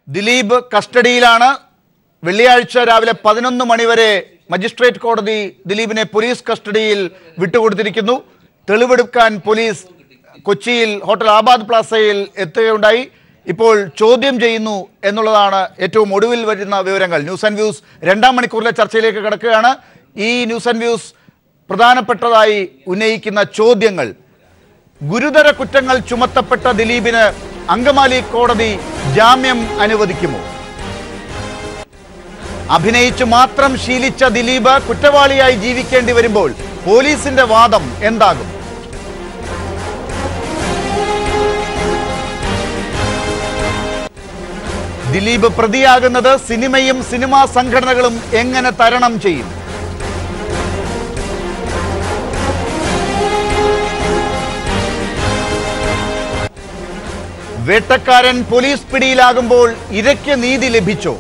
ദിലീപ് കസ്റ്റഡിയിലാണ്. വെള്ളിയാഴ്ച രാവിലെ 11 മണി വരെ മജിസ്ട്രേറ്റ് കോടതി ദിലീപിനെ പോലീസ് കസ്റ്റഡിയിൽ വിട്ടുകൊടുത്തിരിക്കുന്നു. തെളിവെടുക്കാൻ പോലീസ് കൊച്ചിയിൽ ഹോട്ടൽ ആബാദ് പ്ലാസയിൽ എത്തുകയുണ്ടായി. ഇപ്പോൾ ചോദ്യം ചെയ്യുന്നു എന്നുള്ളതാണ് ഏറ്റവും ഒടുവിൽ വരുന്ന വിവരങ്ങൾ. ന്യൂസ് ആൻഡ് വ്യൂസ് 2ാം മണിക്കൂറിലെ ചർച്ചയിലേക്ക് കടക്കുകയാണ്. ഈ ന്യൂസ് ആൻഡ് വ്യൂസ് പ്രധാനപ്പെട്ടതായി ഉന്നയിക്കുന്ന ചോദ്യങ്ങൾ: ഗുരുതര കുറ്റങ്ങൾ ചുമത്തപ്പെട്ട ദിലീപിന് അങ്കമാലി കോടതി ജാമ്യം അനുവദിക്കുമോ? അഭിനയിച്ചു മാത്രം ശീലിച്ച ദിലീപ് കുറ്റവാളിയായി ജീവിക്കേണ്ടി വരുമ്പോൾ പോലീസിന്റെ വാദം എന്താകും? ദിലീപ് പ്രതിയാകുന്നത് സിനിമയും സിനിമാ സംഘടനകളും എങ്ങനെ തരണം ചെയ്യും? വേട്ടക്കാരൻ പോലീസ് പിടിയിലാകുമ്പോൾ ഇരയ്ക്ക് നീതി ലഭിച്ചോ?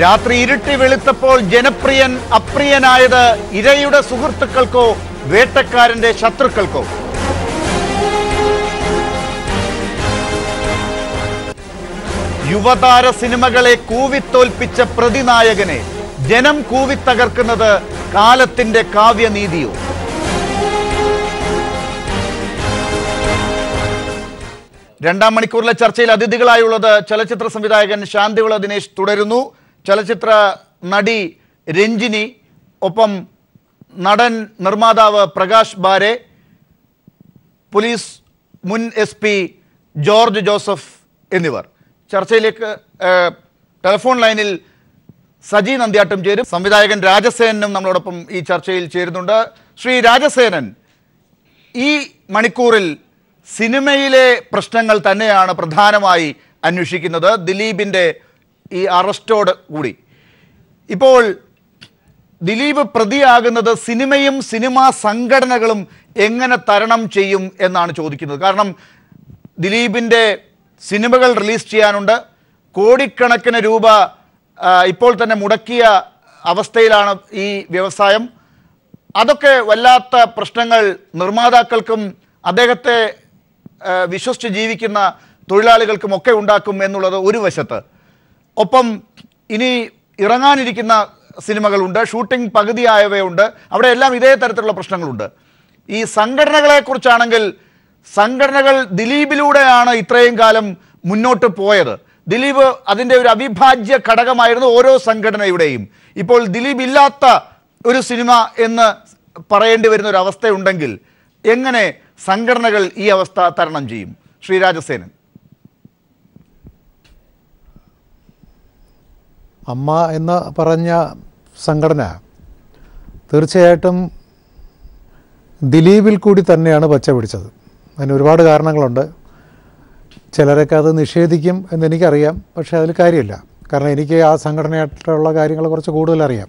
രാത്രി ഇരുട്ടി വെളുത്തപ്പോൾ ജനപ്രിയൻ അപ്രിയനായത് ഇരയുടെ സുഹൃത്തുക്കൾക്കോ വേട്ടക്കാരന്റെ ശത്രുക്കൾക്കോ? യുവതാര സിനിമകളെ കൂവിത്തോൽപ്പിച്ച പ്രതിനായകനെ ജനം കൂവിത്തകർക്കുന്നത് കാലത്തിന്റെ കാവ്യനീതിയോ? രണ്ടാം മണിക്കൂറിലെ ചർച്ചയിൽ അതിഥികളായുള്ളത് ചലച്ചിത്ര സംവിധായകൻ ശാന്തിവിള ദിനേശ് തുടരുന്നു, ചലച്ചിത്ര നടി രഞ്ജിനി, ഒപ്പം നടൻ നിർമ്മാതാവ് പ്രകാശ് ബാരെ, പോലീസ് മുൻ SP ജോർജ് ജോസഫ് എന്നിവർ. ചർച്ചയിലേക്ക് ടെലിഫോൺ ലൈനിൽ സജി നന്ദ്യാട്ടും ചേരും. സംവിധായകൻ രാജസേനനും നമ്മളോടൊപ്പം ഈ ചർച്ചയിൽ ചേരുന്നുണ്ട്. ശ്രീ രാജസേനൻ, ഈ മണിക്കൂറിൽ സിനിമയിലെ പ്രശ്നങ്ങൾ തന്നെയാണ് പ്രധാനമായി അന്വേഷിക്കുന്നത്, ദിലീപിൻ്റെ ഈ അറസ്റ്റോട് കൂടി. ഇപ്പോൾ ദിലീപ് പ്രതിയാകുന്നത് സിനിമയും സിനിമാ സംഘടനകളും എങ്ങനെ തരണം ചെയ്യും എന്നാണ് ചോദിക്കുന്നത്. കാരണം ദിലീപിൻ്റെ സിനിമകൾ റിലീസ് ചെയ്യാനുണ്ട്, കോടിക്കണക്കിന് രൂപ ഇപ്പോൾ തന്നെ മുടക്കിയ അവസ്ഥയിലാണ് ഈ വ്യവസായം. അതൊക്കെ വല്ലാത്ത പ്രശ്നങ്ങൾ നിർമ്മാതാക്കൾക്കും അദ്ദേഹത്തെ വിശ്വസിച്ച് ജീവിക്കുന്ന തൊഴിലാളികൾക്കും ഒക്കെ ഉണ്ടാക്കും എന്നുള്ളത് ഒരു വശത്ത്. ഒപ്പം ഇനി ഇറങ്ങാനിരിക്കുന്ന സിനിമകളുണ്ട്, ഷൂട്ടിംഗ് പകുതിയായവയുണ്ട്, അവിടെയെല്ലാം ഇതേ തരത്തിലുള്ള പ്രശ്നങ്ങളുണ്ട്. ഈ സംഘടനകളെക്കുറിച്ചാണെങ്കിൽ സംഘടനകൾ ദിലീപിലൂടെയാണ് ഇത്രയും കാലം മുന്നോട്ട് പോയത്. ദിലീപ് അതിൻ്റെ ഒരു അവിഭാജ്യ ഘടകമായിരുന്നു ഓരോ സംഘടനയുടെയും. ഇപ്പോൾ ദിലീപ് ഇല്ലാത്ത ഒരു സിനിമ എന്ന് പറയേണ്ടി വരുന്ന ഒരു അവസ്ഥയുണ്ടെങ്കിൽ എങ്ങനെ സംഘടനകൾ ഈ അവസ്ഥ തരണം ചെയ്യും? ശ്രീ രാജസേനൻ. അമ്മ എന്ന് പറഞ്ഞ സംഘടന തീർച്ചയായിട്ടും ദിലീപിൽ കൂടി തന്നെയാണ് പച്ച പിടിച്ചത്. അതിന് ഒരുപാട് കാരണങ്ങളുണ്ട്. ചിലരൊക്കെ അത് നിഷേധിക്കും എന്നെനിക്കറിയാം, പക്ഷേ അതിൽ കാര്യമില്ല. കാരണം എനിക്ക് ആ സംഘടനയായിട്ടുള്ള കാര്യങ്ങൾ കുറച്ച് കൂടുതൽ അറിയാം.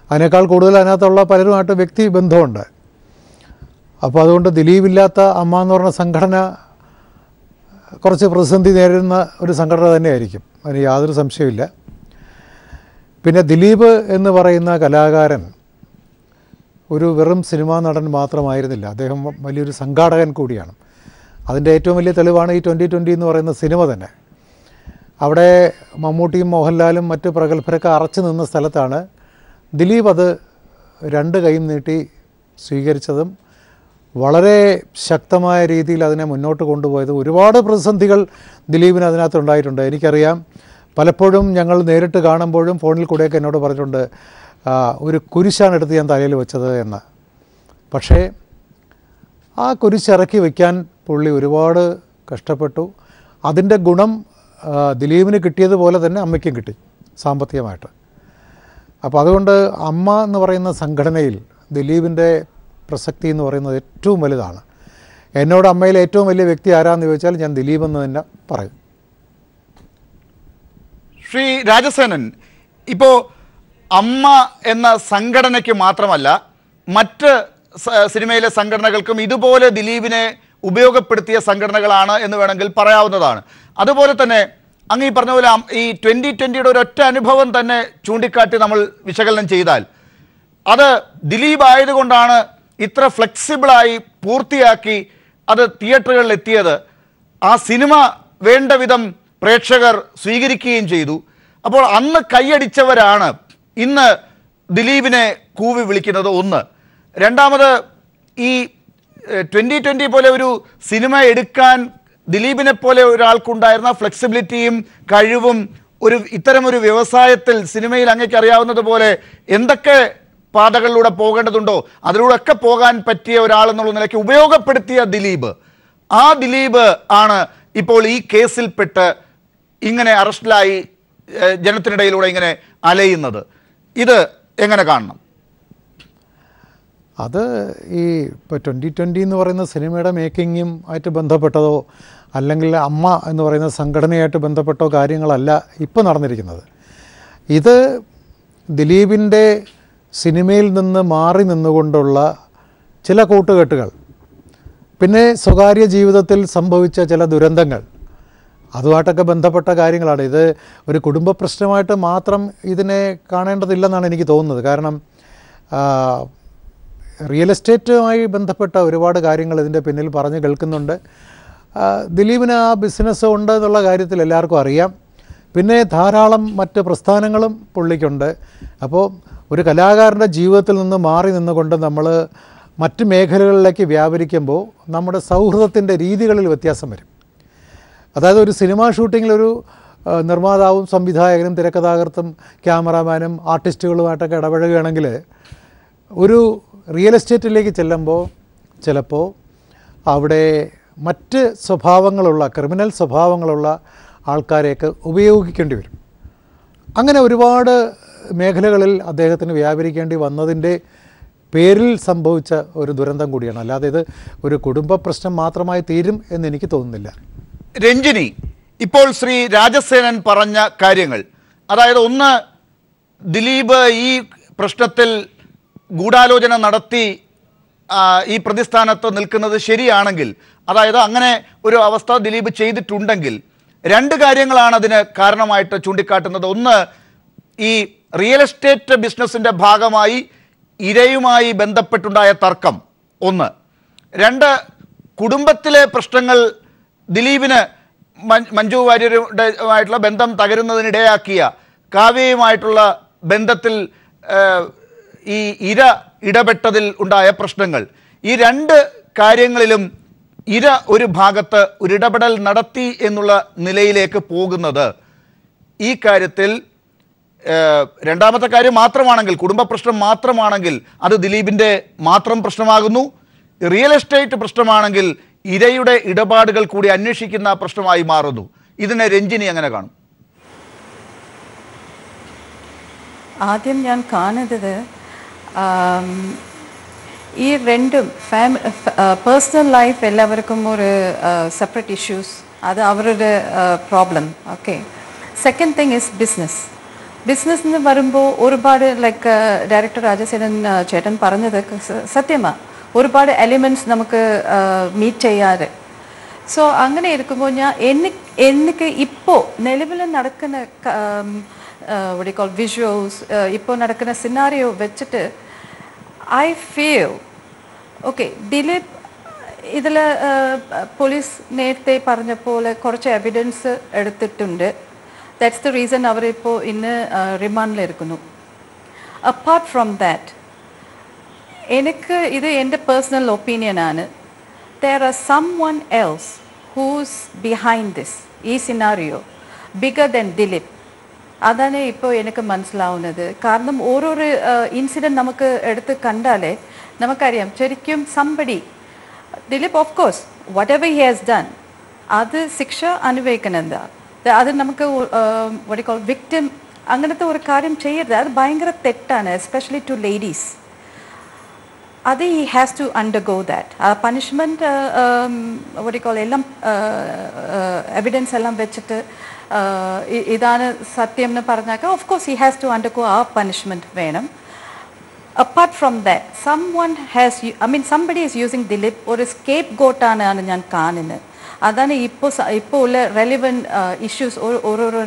അതിനേക്കാൾ കൂടുതൽ അതിനകത്തുള്ള പലരുമായിട്ട് വ്യക്തി ബന്ധമുണ്ട്. അപ്പോൾ അതുകൊണ്ട് ദിലീപില്ലാത്ത അമ്മ എന്ന് പറഞ്ഞ സംഘടന കുറച്ച് പ്രതിസന്ധി നേരിടുന്ന ഒരു സംഘടന തന്നെയായിരിക്കും, അതിന് യാതൊരു സംശയമില്ല. പിന്നെ ദിലീപ് എന്ന് പറയുന്ന കലാകാരൻ ഒരു വെറും സിനിമാ നടൻ മാത്രമായിരുന്നില്ല, അദ്ദേഹം വലിയൊരു സംഘാടകൻ കൂടിയാണ്. അതിൻ്റെ ഏറ്റവും വലിയ തെളിവാണ് ഈ 2020 എന്ന് പറയുന്ന സിനിമ തന്നെ. അവിടെ മമ്മൂട്ടിയും മോഹൻലാലും മറ്റ് പ്രഗത്ഭരൊക്കെ അറച്ചു നിന്ന സ്ഥലത്താണ് ദിലീപ് അത് 2 കൈയും നീട്ടി സ്വീകരിച്ചതും വളരെ ശക്തമായ രീതിയിൽ അതിനെ മുന്നോട്ട് കൊണ്ടുപോയത്. ഒരുപാട് പ്രതിസന്ധികൾ ദിലീപിന് അതിനകത്തുണ്ടായിട്ടുണ്ട്. എനിക്കറിയാം, പലപ്പോഴും ഞങ്ങൾ നേരിട്ട് കാണുമ്പോഴും ഫോണിൽ കൂടെയൊക്കെ എന്നോട് പറഞ്ഞിട്ടുണ്ട്, ഒരു കുരിശാണ് എടുത്ത് ഞാൻ തലയിൽ വെച്ചത് എന്ന്. പക്ഷേ ആ കുരിശിറക്കി വയ്ക്കാൻ പുള്ളി ഒരുപാട് കഷ്ടപ്പെട്ടു. അതിൻ്റെ ഗുണം ദിലീപിന് കിട്ടിയതുപോലെ തന്നെ അമ്മയ്ക്കും കിട്ടി സാമ്പത്തികമായിട്ട്. അപ്പോൾ അതുകൊണ്ട് അമ്മ എന്ന് പറയുന്ന സംഘടനയിൽ ദിലീപിൻ്റെ പ്രസക്തി എന്ന് പറയുന്നത് ഏറ്റവും വലുതാണ്. എന്നോട് അമ്മയിലെ ഏറ്റവും വലിയ വ്യക്തി ആരാന്ന് ചോദിച്ചാൽ ഞാൻ ദിലീപ് എന്ന് തന്നെ പറയും. ശ്രീ രാജസേനൻ, ഇപ്പോൾ അമ്മ എന്ന സംഘടനയ്ക്ക് മാത്രമല്ല മറ്റ് സിനിമയിലെ സംഘടനകൾക്കും ഇതുപോലെ ദിലീപിനെ ഉപയോഗപ്പെടുത്തിയ സംഘടനകളാണ് എന്ന് വേണമെങ്കിൽ പറയാവുന്നതാണ്. അതുപോലെ തന്നെ അങ്ങ് ഈ പറഞ്ഞ പോലെ ഈ 2020 ഒരൊറ്റ അനുഭവം തന്നെ ചൂണ്ടിക്കാട്ടി നമ്മൾ വിശകലനം ചെയ്താൽ അത് ദിലീപ് ആയതുകൊണ്ടാണ് ഇത്ര ഫ്ലെക്സിബിളായി പൂർത്തിയാക്കി അത് തിയേറ്ററുകളിൽ എത്തിയത് ആ സിനിമ വേണ്ട വിധം പ്രേക്ഷകർ സ്വീകരിക്കുകയും ചെയ്തു. അപ്പോൾ അന്ന് കൈയടിച്ചവരാണ് ഇന്ന് ദിലീപിനെ കൂവി വിളിക്കുന്നത്. ഒന്ന്. രണ്ടാമത് ഈ 2020 പോലെ ഒരു സിനിമ എടുക്കാൻ ദിലീപിനെ പോലെ ഒരാൾക്കുണ്ടായിരുന്ന ഫ്ലെക്സിബിലിറ്റിയും കഴിവും ഇത്തരമൊരു വ്യവസായത്തിൽ സിനിമയിൽ അങ്ങേക്ക് അറിയാവുന്നത് പോലെ എന്തൊക്കെ പാതകളിലൂടെ പോകേണ്ടതുണ്ടോ അതിലൂടെ ഒക്കെ പോകാൻ പറ്റിയ ഒരാളെന്നുള്ള നിലയ്ക്ക് ഉപയോഗപ്പെടുത്തിയ ദിലീപ്, ആ ദിലീപ് ആണ് ഇപ്പോൾ ഈ കേസിൽപ്പെട്ട് ഇങ്ങനെ അറസ്റ്റിലായി ജനത്തിനിടയിലൂടെ ഇങ്ങനെ അലയുന്നത്. ഇത് എങ്ങനെ കാണണം? അത് ഈ ഇപ്പോൾ 2020 എന്ന് പറയുന്ന സിനിമയുടെ മേക്കിങ്ങും ആയിട്ട് ബന്ധപ്പെട്ടതോ അല്ലെങ്കിൽ അമ്മ എന്ന് പറയുന്ന സംഘടനയായിട്ട് ബന്ധപ്പെട്ടോ കാര്യങ്ങളല്ല ഇപ്പോൾ നടന്നിരിക്കുന്നത്. ഇത് ദിലീപിൻ്റെ സിനിമയിൽ നിന്ന് മാറി നിന്നുകൊണ്ടുള്ള ചില കൂട്ടുകെട്ടുകൾ, പിന്നെ സ്വകാര്യ ജീവിതത്തിൽ സംഭവിച്ച ചില ദുരന്തങ്ങൾ, അതുമായിട്ടൊക്കെ ബന്ധപ്പെട്ട കാര്യങ്ങളാണ്. ഇത് ഒരു കുടുംബ പ്രശ്നമായിട്ട് മാത്രം ഇതിനെ കാണേണ്ടതില്ലെന്നാണ് എനിക്ക് തോന്നുന്നത്. കാരണം റിയൽ എസ്റ്റേറ്റുമായി ബന്ധപ്പെട്ട ഒരുപാട് കാര്യങ്ങൾ ഇതിൻ്റെ പിന്നിൽ പറഞ്ഞു കേൾക്കുന്നുണ്ട്. ദിലീപിന് ആ ബിസിനസ് ഉണ്ട് എന്നുള്ള കാര്യത്തിൽ എല്ലാവർക്കും അറിയാം. പിന്നെ ധാരാളം മറ്റ് പ്രസ്ഥാനങ്ങളും പുള്ളിക്കുണ്ട്. അപ്പോൾ ഒരു കലാകാരൻ്റെ ജീവിതത്തിൽ നിന്ന് മാറി നിന്നുകൊണ്ട് നമ്മൾ മറ്റ് മേഖലകളിലേക്ക് വ്യാപരിക്കുമ്പോൾ നമ്മുടെ സൗഹൃദത്തിൻ്റെ രീതികളിൽ വ്യത്യാസം വരും. അതായത് ഒരു സിനിമാ ഷൂട്ടിങ്ങിലൊരു നിർമ്മാതാവും സംവിധായകനും തിരക്കഥാകൃത്തും ക്യാമറാമാനും ആർട്ടിസ്റ്റുകളുമായിട്ടൊക്കെ ഇടപഴകുകയാണെങ്കിൽ ഒരു റിയൽ എസ്റ്റേറ്റിലേക്ക് ചെല്ലുമ്പോൾ ചിലപ്പോൾ അവിടെ മറ്റ് സ്വഭാവങ്ങളുള്ള ക്രിമിനൽ സ്വഭാവങ്ങളുള്ള ആൾക്കാരെയൊക്കെ ഉപയോഗിക്കേണ്ടി വരും. അങ്ങനെ ഒരുപാട് മേഖലകളിൽ അദ്ദേഹത്തിന് വ്യാപരിക്കേണ്ടി വന്നതിൻ്റെ പേരിൽ സംഭവിച്ച ഒരു ദുരന്തം കൂടിയാണ്. അല്ലാതെ ഇത് ഒരു കുടുംബ പ്രശ്നം മാത്രമായി തീരും എന്ന് എനിക്ക് തോന്നുന്നില്ല. രഞ്ജിനി, ഇപ്പോൾ ശ്രീ രാജസേനൻ പറഞ്ഞ കാര്യങ്ങൾ, അതായത് ഒന്ന്, ദിലീപ് ഈ പ്രശ്നത്തിൽ ഗൂഢാലോചന നടത്തി ഈ പ്രതിസ്ഥാനത്ത് നിൽക്കുന്നത് ശരിയാണെങ്കിൽ, അതായത് അങ്ങനെ ഒരു അവസ്ഥ ദിലീപ് ചെയ്തിട്ടുണ്ടെങ്കിൽ, രണ്ട് കാര്യങ്ങളാണ് അതിന് കാരണമായിട്ട് ചൂണ്ടിക്കാട്ടുന്നത്. ഒന്ന്, ഈ റിയൽ എസ്റ്റേറ്റ് ബിസിനസ്സിൻ്റെ ഭാഗമായി ഇരയുമായി ബന്ധപ്പെട്ടുണ്ടായ തർക്കം ഒന്ന്. രണ്ട്, കുടുംബത്തിലെ പ്രശ്നങ്ങൾ ദിലീപിന് മഞ്ജു വാര്യരുമായിട്ടുള്ള ബന്ധം തകരുന്നതിനിടയാക്കിയ കാവ്യയുമായിട്ടുള്ള ബന്ധത്തിൽ ഈ ഇര ഇടപെട്ടതിൽ ഉണ്ടായ പ്രശ്നങ്ങൾ. ഈ രണ്ട് കാര്യങ്ങളിലും ഇര ഒരു ഭാഗത്ത് ഒരു ഇടപെടൽ നടത്തി എന്നുള്ള നിലയിലേക്ക് പോകുന്നത് ഈ കാര്യത്തിൽ രണ്ടാമത്തെ കാര്യം മാത്രമാണെങ്കിൽ, കുടുംബ പ്രശ്നം മാത്രമാണെങ്കിൽ അത് ദിലീപിൻ്റെ മാത്രം പ്രശ്നമാകുന്നു. റിയൽ എസ്റ്റേറ്റ് പ്രശ്നമാണെങ്കിൽ ഇരയുടെ ഇടപാടുകൾ കൂടി അന്വേഷിക്കുന്ന പ്രശ്നമായി മാറുന്നു. ഇതിനെ രഞ്ജിനി അങ്ങനെ കാണും? ആദ്യം ഞാൻ കാണുന്നത് ഈ രണ്ടും പേഴ്സണൽ ലൈഫ് എല്ലാവർക്കും ഒരു സെപ്പറേറ്റ് ഇഷ്യൂസ്, അത് അവരുടെ problem. Okay. Second thing is business എന്ന് വരുമ്പോൾ ഒരുപാട് ലൈക്ക് ഡയറക്ടർ രാജസേനൻ ചേട്ടൻ പറഞ്ഞത് സത്യമാണ്, ഒരുപാട് എലിമെൻറ്റ്സ് നമുക്ക് മീറ്റ് ചെയ്യാറ്. സോ അങ്ങനെ ഇരിക്കുമ്പോൾ എനിക്ക് ഇപ്പോൾ നിലവിൽ നടക്കുന്ന what do you call visuals, ഇപ്പോൾ നടക്കുന്ന സിനാരിയോ വെച്ചിട്ട് ഐ ഫീൽ ഓക്കെ, ദിലീപ് ഇതിൽ പോലീസ് നേരത്തെ പറഞ്ഞ പോലെ കുറച്ച് എവിഡൻസ് എടുത്തിട്ടുണ്ട്. ദാറ്റ്സ് ദ റീസൺ അവരിപ്പോൾ ഇന്ന് റിമാൻഡിലിരിക്കുന്നു. അപ്പാർട്ട് ഫ്രോം ദാറ്റ്, എനിക്ക് ഇത് എൻ്റെ പേഴ്സണൽ ഒപ്പീനിയനാണ്. There are someone else who's behind this, ഈ സിനാരിയോ ബിഗർ ദൻ ദിലീപ്. അതാണ് ഇപ്പോൾ എനിക്ക് മനസ്സിലാവുന്നത്. കാരണം ഓരോരോ ഇൻസിഡൻറ്റ് നമുക്ക് എടുത്ത് കണ്ടാലേ നമുക്കറിയാം ശരിക്കും somebody Dileep of course whatever he has done അത് ശിക്ഷ അനുഭവിക്കണെന്താ, അത് നമുക്ക് what you call victim അങ്ങനത്തെ ഒരു കാര്യം ചെയ്യരുത്. അത് ഭയങ്കര തെറ്റാണ്, എസ്പെഷ്യലി ടു ലേഡീസ്. അത് he has to undergo that. ആ പണിഷ്മെൻറ്റ് what you call എല്ലാം എവിഡൻസ് എല്ലാം വെച്ചിട്ട് ഇതാണ് സത്യം എന്ന് പറഞ്ഞാൽ of course he has to undergo ആ പണിഷ്മെൻറ്റ് വേണം. Apart from that somebody is using Dileep ഒരു സ്കേപ്പ് ഗോട്ടാണ് ഞാൻ കാണുന്നത്. അതാണ് ഇപ്പോൾ ഉള്ള റെലവൻറ്റ് ഇഷ്യൂസ് ഓരോരോ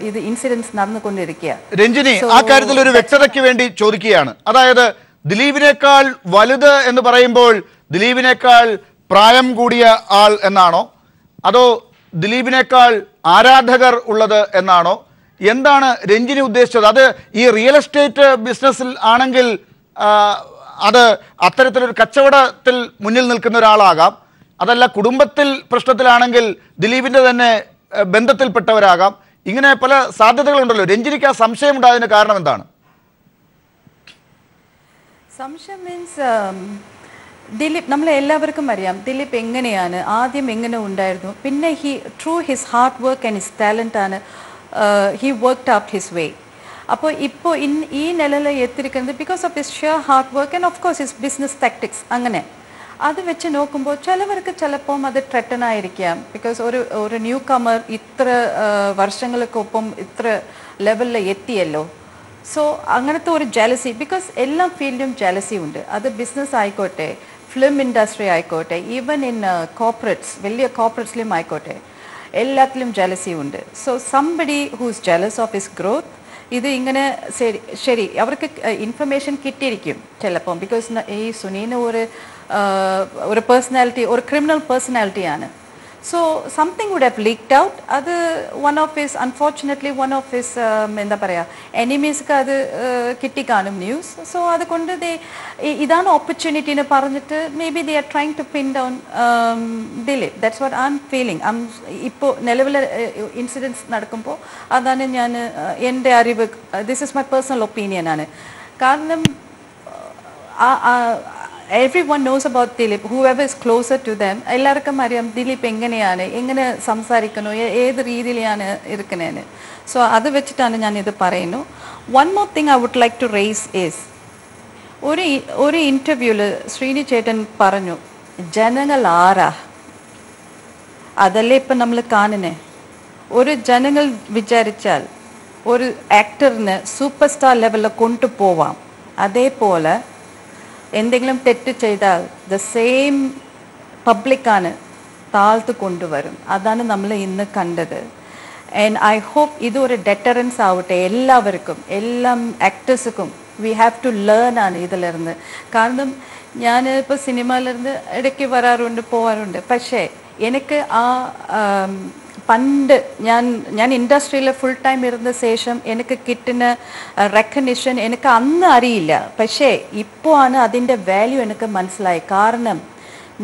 ഇത് ഇൻസിഡൻസ് നടന്നുകൊണ്ടിരിക്കുക. രഞ്ജിനി, ആ കാര്യത്തിൽ ഒരു വ്യക്തതയ്ക്ക് വേണ്ടി ചോദിക്കുകയാണ്. അതായത് ദിലീപിനേക്കാൾ വലുത് എന്ന് പറയുമ്പോൾ ദിലീപിനേക്കാൾ പ്രായം കൂടിയ ആൾ എന്നാണോ, അതോ ദിലീപിനേക്കാൾ ആരാധകർ ഉള്ളത് എന്നാണോ? എന്താണ് രഞ്ജിനി ഉദ്ദേശിച്ചത്? അത് ഈ റിയൽ എസ്റ്റേറ്റ് ബിസിനസ്സിൽ ആണെങ്കിൽ അത് അത്തരത്തിലൊരു കച്ചവടത്തിൽ മുന്നിൽ നിൽക്കുന്ന ഒരാളാകാം. അതല്ല, കുടുംബത്തിൽ പ്രശ്നത്തിലാണെങ്കിൽ ദിലീപിൻ്റെ തന്നെ ബന്ധത്തിൽപ്പെട്ടവരാകാം. ഇങ്ങനെ പല സാധ്യതകളുണ്ടല്ലോ. രഞ്ജിനിക്ക് ആ സംശയം ഉണ്ടായതിന് കാരണം എന്താണ്? സംശയം മീൻസ് ദിലീപ്, നമ്മളെ എല്ലാവർക്കും അറിയാം ദിലീപ് എങ്ങനെയാണ്, ആദ്യം എങ്ങനെ ഉണ്ടായിരുന്നു, പിന്നെ through his hard work and his talent ആണ് he worked out his way. അപ്പോൾ ഇപ്പോൾ ഈ നിലയിൽ എത്തിയിരിക്കുന്നത് because of his sheer hard work and of course his business tactics. അങ്ങനെ അത് വെച്ച് നോക്കുമ്പോൾ ചിലവർക്ക് ചിലപ്പം അത് ട്രെറ്റനായിരിക്കാം. ബിക്കോസ് ഒരു ന്യൂ കമർ ഇത്ര വർഷങ്ങൾക്കൊപ്പം ഇത്ര ലെവലിൽ എത്തിയല്ലോ. സോ അങ്ങനത്തെ ഒരു ജലസി, ബിക്കോസ് എല്ലാ ഫീൽഡിലും ജലസി ഉണ്ട്. അത് ബിസിനസ് ആയിക്കോട്ടെ, ഫിലിം ഇൻഡസ്ട്രി ആയിക്കോട്ടെ, ഈവൻ ഇൻ കോർപ്പറേറ്റ്സ്, വലിയ കോർപ്പറേറ്റ്സിലും ആയിക്കോട്ടെ, എല്ലാത്തിലും ജലസി ഉണ്ട്. So somebody who's jealous of his growth, ഇത് ഇങ്ങനെ ശരി അവർക്ക് ഇൻഫർമേഷൻ കിട്ടിയിരിക്കും ചിലപ്പം. ബിക്കോസ് ഈ സുനീന് ഒരു പേഴ്സണാലിറ്റി, ഒരു ക്രിമിനൽ പേഴ്സണാലിറ്റിയാണ്. So something would have leaked out. അത് അൺഫോർച്ചുനേറ്റ്ലി വൺ ഓഫ് ഹിസ് എന്താ പറയുക എനിമീസ്ക്ക് അത് കിട്ടിക്കാണും ന്യൂസ്. സോ അതുകൊണ്ട് ഇതാണ് ഓപ്പർച്യൂണിറ്റി എന്ന് പറഞ്ഞിട്ട് maybe they are trying to pin down Dileep. That's what I'm feeling. ഇപ്പോൾ നിലവിലെ ഇൻസിഡൻസ് നടക്കുമ്പോൾ അതാണ് ഞാൻ എൻ്റെ അറിവ്. This is my personal opinion ആണ്. കാരണം everyone knows about Dilip, whoever is closer to them. എല്ലാവർക്കും അറിയാം ദിലീപ് എങ്ങനെ സംസാരിക്കുന്നു, ഏത് രീതിയിലാണ് ഇരിക്കുന്നതെന്ന്. സോ അത് വെച്ചിട്ടാണ് ഞാൻ ഇത് പറയുന്നു. One more thing I would like to raise is, ഒരു ഇൻ്റർവ്യൂവിൽ ശ്രീനി ചേട്ടൻ പറഞ്ഞു ജനങ്ങൾ ആരാ, അതല്ലേ ഇപ്പം നമ്മൾ കാണുന്നേ. ഒരു ജനങ്ങൾ വിചാരിച്ചാൽ ഒരു ആക്ടറിന് സൂപ്പർ സ്റ്റാർ ലെവലിൽ കൊണ്ടുപോവാം. അതേപോലെ എന്തെങ്കിലും തെറ്റ് ചെയ്താൽ ദ സെയിം പബ്ലിക്കാണ് താഴ്ത്തു കൊണ്ടുവരും. അതാണ് നമ്മൾ ഇന്ന് കണ്ടത്. ആൻഡ് ഐ ഹോപ്പ് ഇതൊരു ഡെറ്ററൻസ് ആവട്ടെ എല്ലാവർക്കും, എല്ലാം ആക്ടേഴ്സുക്കും. വി ഹാവ് ടു ലേൺ ആണ് ഇതിലിരുന്ന്. കാരണം ഞാൻ ഇപ്പോൾ സിനിമയിലിരുന്ന് ഇടയ്ക്ക് വരാറുണ്ട്, പോകാറുണ്ട്. പക്ഷേ എനിക്ക് പണ്ട് ഞാൻ ഇൻഡസ്ട്രിയിൽ ഫുൾ ടൈം ഇരുന്ന ശേഷം എനിക്ക് കിട്ടുന്ന റെക്കഗ്നിഷൻ എനിക്ക് അന്ന് അറിയില്ല. പക്ഷേ ഇപ്പോൾ ആണ് അതിൻ്റെ വാല്യൂ എനിക്ക് മനസ്സിലായി. കാരണം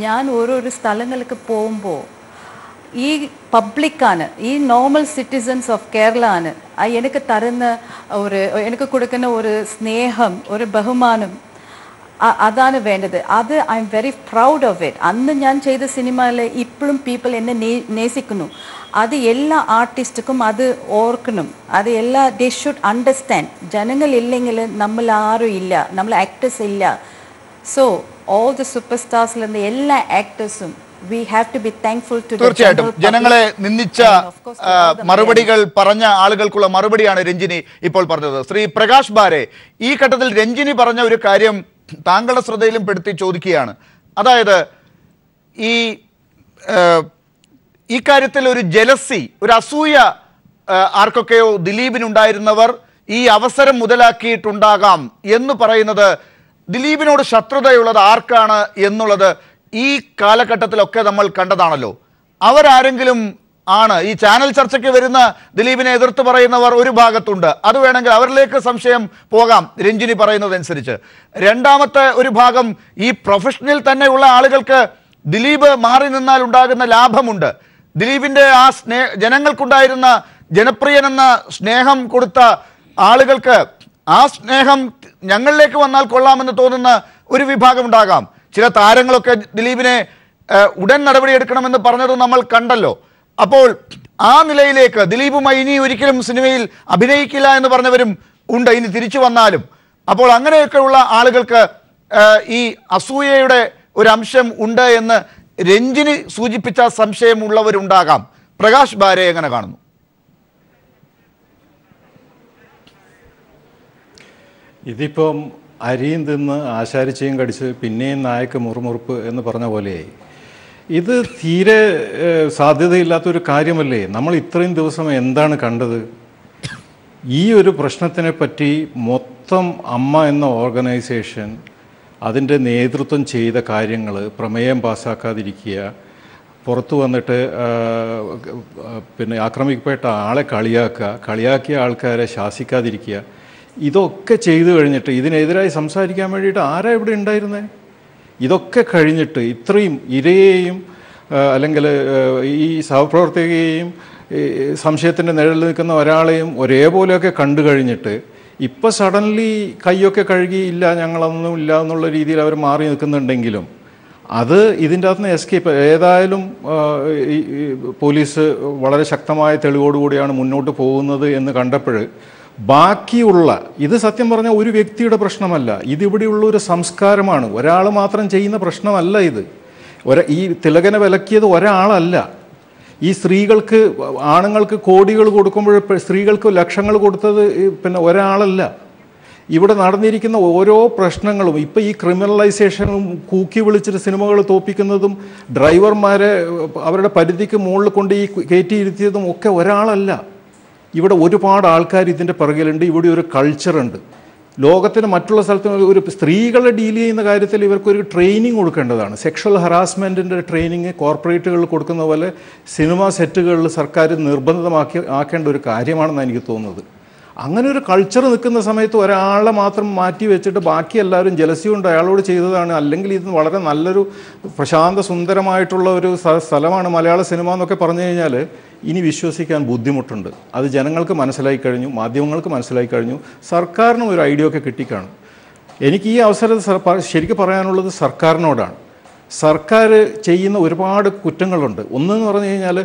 ഞാൻ ഓരോരോ സ്ഥലങ്ങൾക്ക് പോകുമ്പോൾ ഈ പബ്ലിക്കാണ്, ഈ നോർമൽ സിറ്റിസൺസ് ഓഫ് കേരള ആണ് എനിക്ക് തരുന്ന എനിക്ക് കൊടുക്കുന്ന ഒരു സ്നേഹം, ഒരു ബഹുമാനം, അതാണ് വേണ്ടത്. അത് I am very proud of it. അന്ന് ഞാൻ ചെയ്ത സിനിമയിൽ ഇപ്പോഴും പീപ്പിൾ എന്നെ നേസിക്കുന്നു. അത് എല്ലാ ആർട്ടിസ്റ്റുക്കും അത് ഓർക്കണം. അത് ദേ ഷുഡ് അണ്ടർസ്റ്റാൻഡ്. ജനങ്ങളില്ലെങ്കിൽ നമ്മൾ ആരും ഇല്ല, നമ്മൾ ആക്ടേഴ്സ് ഇല്ല. സോ ഓൾ ദ സൂപ്പർ സ്റ്റാർസിൽ നിന്ന് എല്ലാ ആക്ടേഴ്സും we have to be thankful to തീർച്ചയായിട്ടും ജനങ്ങളെ നിന്ദിച്ച മറുപടികൾ പറഞ്ഞ ആളുകൾക്കുള്ള മറുപടിയാണ് രഞ്ജിനി ഇപ്പോൾ പറഞ്ഞത്. ശ്രീ പ്രകാശ് ബാരെ, ഈ ഘട്ടത്തിൽ രഞ്ജിനി പറഞ്ഞ ഒരു കാര്യം താങ്കളുടെ ശ്രദ്ധയിലും പെടുത്തി ചോദിക്കുകയാണ്. അതായത് ഈ കാര്യത്തിൽ ഒരു ജലസി, ഒരു അസൂയ ആർക്കൊക്കെയോ ദിലീപിനുണ്ടായിരുന്നവർ ഈ അവസരം മുതലാക്കിയിട്ടുണ്ടാകാം എന്ന് പറയുന്നത്, ദിലീപിനോട് ശത്രുതയുള്ളത് ആർക്കാണ് എന്നുള്ളത് ഈ കാലഘട്ടത്തിലൊക്കെ നമ്മൾ കണ്ടതാണല്ലോ. അവരാരെങ്കിലും ആണ് ഈ ചാനൽ ചർച്ചയ്ക്ക് വരുന്ന ദിലീപിനെ എതിർത്ത് പറയുന്നവർ ഒരു ഭാഗത്തുണ്ട്. അത് വേണമെങ്കിൽ അവരിലേക്ക് സംശയം പോകാം രഞ്ജിനി പറയുന്നതനുസരിച്ച്. രണ്ടാമത്തെ ഒരു ഭാഗം, ഈ പ്രൊഫഷനിൽ തന്നെയുള്ള ആളുകൾക്ക് ദിലീപ് മാറി നിന്നാൽ ഉണ്ടാകുന്ന ലാഭമുണ്ട്. ദിലീപിൻ്റെ ആ ജനങ്ങൾക്കുണ്ടായിരുന്ന ജനപ്രിയനെന്ന സ്നേഹം കൊടുത്ത ആളുകൾക്ക് ആ സ്നേഹം ഞങ്ങളിലേക്ക് വന്നാൽ കൊള്ളാമെന്ന് തോന്നുന്ന ഒരു വിഭാഗം ഉണ്ടാകാം. ചില താരങ്ങളൊക്കെ ദിലീപിനെ ഉടൻ നടപടിയെടുക്കണമെന്ന് പറഞ്ഞത് നമ്മൾ കണ്ടല്ലോ. അപ്പോൾ ആ നിലയിലേക്ക് ദിലീപുമായി ഇനി ഒരിക്കലും സിനിമയിൽ അഭിനയിക്കില്ല എന്ന് പറഞ്ഞവരും ഉണ്ട്, ഇനി തിരിച്ചു വന്നാലും. അപ്പോൾ അങ്ങനെയൊക്കെയുള്ള ആളുകൾക്ക് ഈ അസൂയയുടെ ഒരു അംശം ഉണ്ട് എന്ന് രഞ്ജിനി സൂചിപ്പിച്ച സംശയമുള്ളവരുണ്ടാകാം. പ്രകാശ് ബാരെ എങ്ങനെ കാണുന്നു? ഇതിപ്പം അരിയും തിന്ന് ആശാരിച്ചയും കടിച്ച് പിന്നെയും നായക്ക് മുറുമുറുപ്പ് എന്ന് പറഞ്ഞ പോലെയായി. ഇത് തീരെ സാധ്യതയില്ലാത്തൊരു കാര്യമല്ലേ? നമ്മൾ ഇത്രയും ദിവസം എന്താണ് കണ്ടത്? ഈ ഒരു പ്രശ്നത്തിനെ പറ്റി മൊത്തം അമ്മ എന്ന ഓർഗനൈസേഷൻ അതിൻ്റെ നേതൃത്വം ചെയ്ത കാര്യങ്ങൾ, പ്രമേയം പാസ്സാക്കാതിരിക്കുക, പുറത്തു വന്നിട്ട് പിന്നെ ആക്രമിക്കപ്പെട്ട ആളെ കളിയാക്കിയ ആൾക്കാരെ ശാസിക്കാതിരിക്കുക, ഇതൊക്കെ ചെയ്തു കഴിഞ്ഞിട്ട് ഇതിനെതിരായി സംസാരിക്കാൻ വേണ്ടിയിട്ട് ആരാ ഇവിടെ ഉണ്ടായിരുന്നത്? ഇതൊക്കെ കഴിഞ്ഞിട്ട് ഇത്രയും ഇരയെയും അല്ലെങ്കിൽ ഈ സഹപ്രവർത്തകയെയും സംശയത്തിൻ്റെ നിഴലിൽ നിൽക്കുന്ന ഒരാളെയും ഒരേപോലെയൊക്കെ കണ്ടു കഴിഞ്ഞിട്ട് ഇപ്പം സഡൻലി കൈയൊക്കെ കഴുകിയില്ല, ഞങ്ങളൊന്നും ഇല്ല എന്നുള്ള രീതിയിൽ അവർ മാറി നിൽക്കുന്നുണ്ടെങ്കിലും അത് ഇതിൻ്റെ അകത്ത് നിന്ന് എസ്കേപ്പ്. ഏതായാലും പോലീസ് വളരെ ശക്തമായ തെളിവോടുകൂടിയാണ് മുന്നോട്ട് പോകുന്നത് എന്ന് കണ്ടപ്പോൾ ബാക്കിയുള്ള ഇത് സത്യം പറഞ്ഞാൽ ഒരു വ്യക്തിയുടെ പ്രശ്നമല്ല, ഇതിവിടെയുള്ള ഒരു സംസ്കാരമാണ്. ഒരാൾ മാത്രം ചെയ്യുന്ന പ്രശ്നമല്ല ഇത്. ഈ തിലകനെ വിലക്കിയത് ഒരാളല്ല. ഈ സ്ത്രീകൾക്ക്, ആണുങ്ങൾക്ക് കോടികൾ കൊടുക്കുമ്പോൾ സ്ത്രീകൾക്ക് ലക്ഷങ്ങൾ കൊടുത്തത് പിന്നെ ഒരാളല്ല. ഇവിടെ നടന്നിരിക്കുന്ന ഓരോ പ്രശ്നങ്ങളും, ഇപ്പം ഈ ക്രിമിനലൈസേഷനും കൂക്കി വിളിച്ചിട്ട് സിനിമകൾ തോപ്പിക്കുന്നതും ഡ്രൈവർമാരെ അവരുടെ പരിധിക്ക് മുകളിൽ കൊണ്ട് ഈ കയറ്റിയിരുത്തിയതും ഒക്കെ ഒരാളല്ല. ഇവിടെ ഒരുപാട് ആൾക്കാർ ഇതിൻ്റെ പിറകിലുണ്ട്. ഇവിടെ ഒരു കൾച്ചറുണ്ട്. ലോകത്തിന് മറ്റുള്ള സ്ഥലത്ത് ഒരു സ്ത്രീകളെ ഡീൽ ചെയ്യുന്ന കാര്യത്തിൽ ഇവർക്കൊരു ട്രെയിനിങ് കൊടുക്കേണ്ടതാണ്. സെക്ഷൽ ഹറാസ്മെൻറ്റിൻ്റെ ട്രെയിനിങ് കോർപ്പറേറ്റുകളിൽ കൊടുക്കുന്ന പോലെ സിനിമാ സെറ്റുകളിൽ സർക്കാർ ആക്കേണ്ട ഒരു കാര്യമാണെന്ന് എനിക്ക് തോന്നുന്നത്. അങ്ങനെ ഒരു കൾച്ചർ നിൽക്കുന്ന സമയത്ത് ഒരാളെ മാത്രം മാറ്റി വെച്ചിട്ട് ബാക്കി എല്ലാവരും ജലസി കൊണ്ട് അയാളോട് ചെയ്തതാണ്, അല്ലെങ്കിൽ ഇത് വളരെ നല്ലൊരു പ്രശാന്ത സുന്ദരമായിട്ടുള്ള ഒരു സ്ഥലമാണ് മലയാള സിനിമ എന്നൊക്കെ പറഞ്ഞു കഴിഞ്ഞാൽ ഇനി വിശ്വസിക്കാൻ ബുദ്ധിമുട്ടുണ്ട്. അത് ജനങ്ങൾക്ക് മനസ്സിലായി കഴിഞ്ഞു, മാധ്യമങ്ങൾക്ക് മനസ്സിലായി കഴിഞ്ഞു, സർക്കാരിനും ഒരു ഐഡിയ ഒക്കെ കിട്ടിക്കാണും. എനിക്ക് ഈ അവസരത്തിൽ ശരിക്കും പറയാനുള്ളത് സർക്കാരിനോടാണ്. സർക്കാർ ചെയ്യുന്ന ഒരുപാട് കുറ്റങ്ങളുണ്ട്. ഒന്നെന്ന് പറഞ്ഞു കഴിഞ്ഞാൽ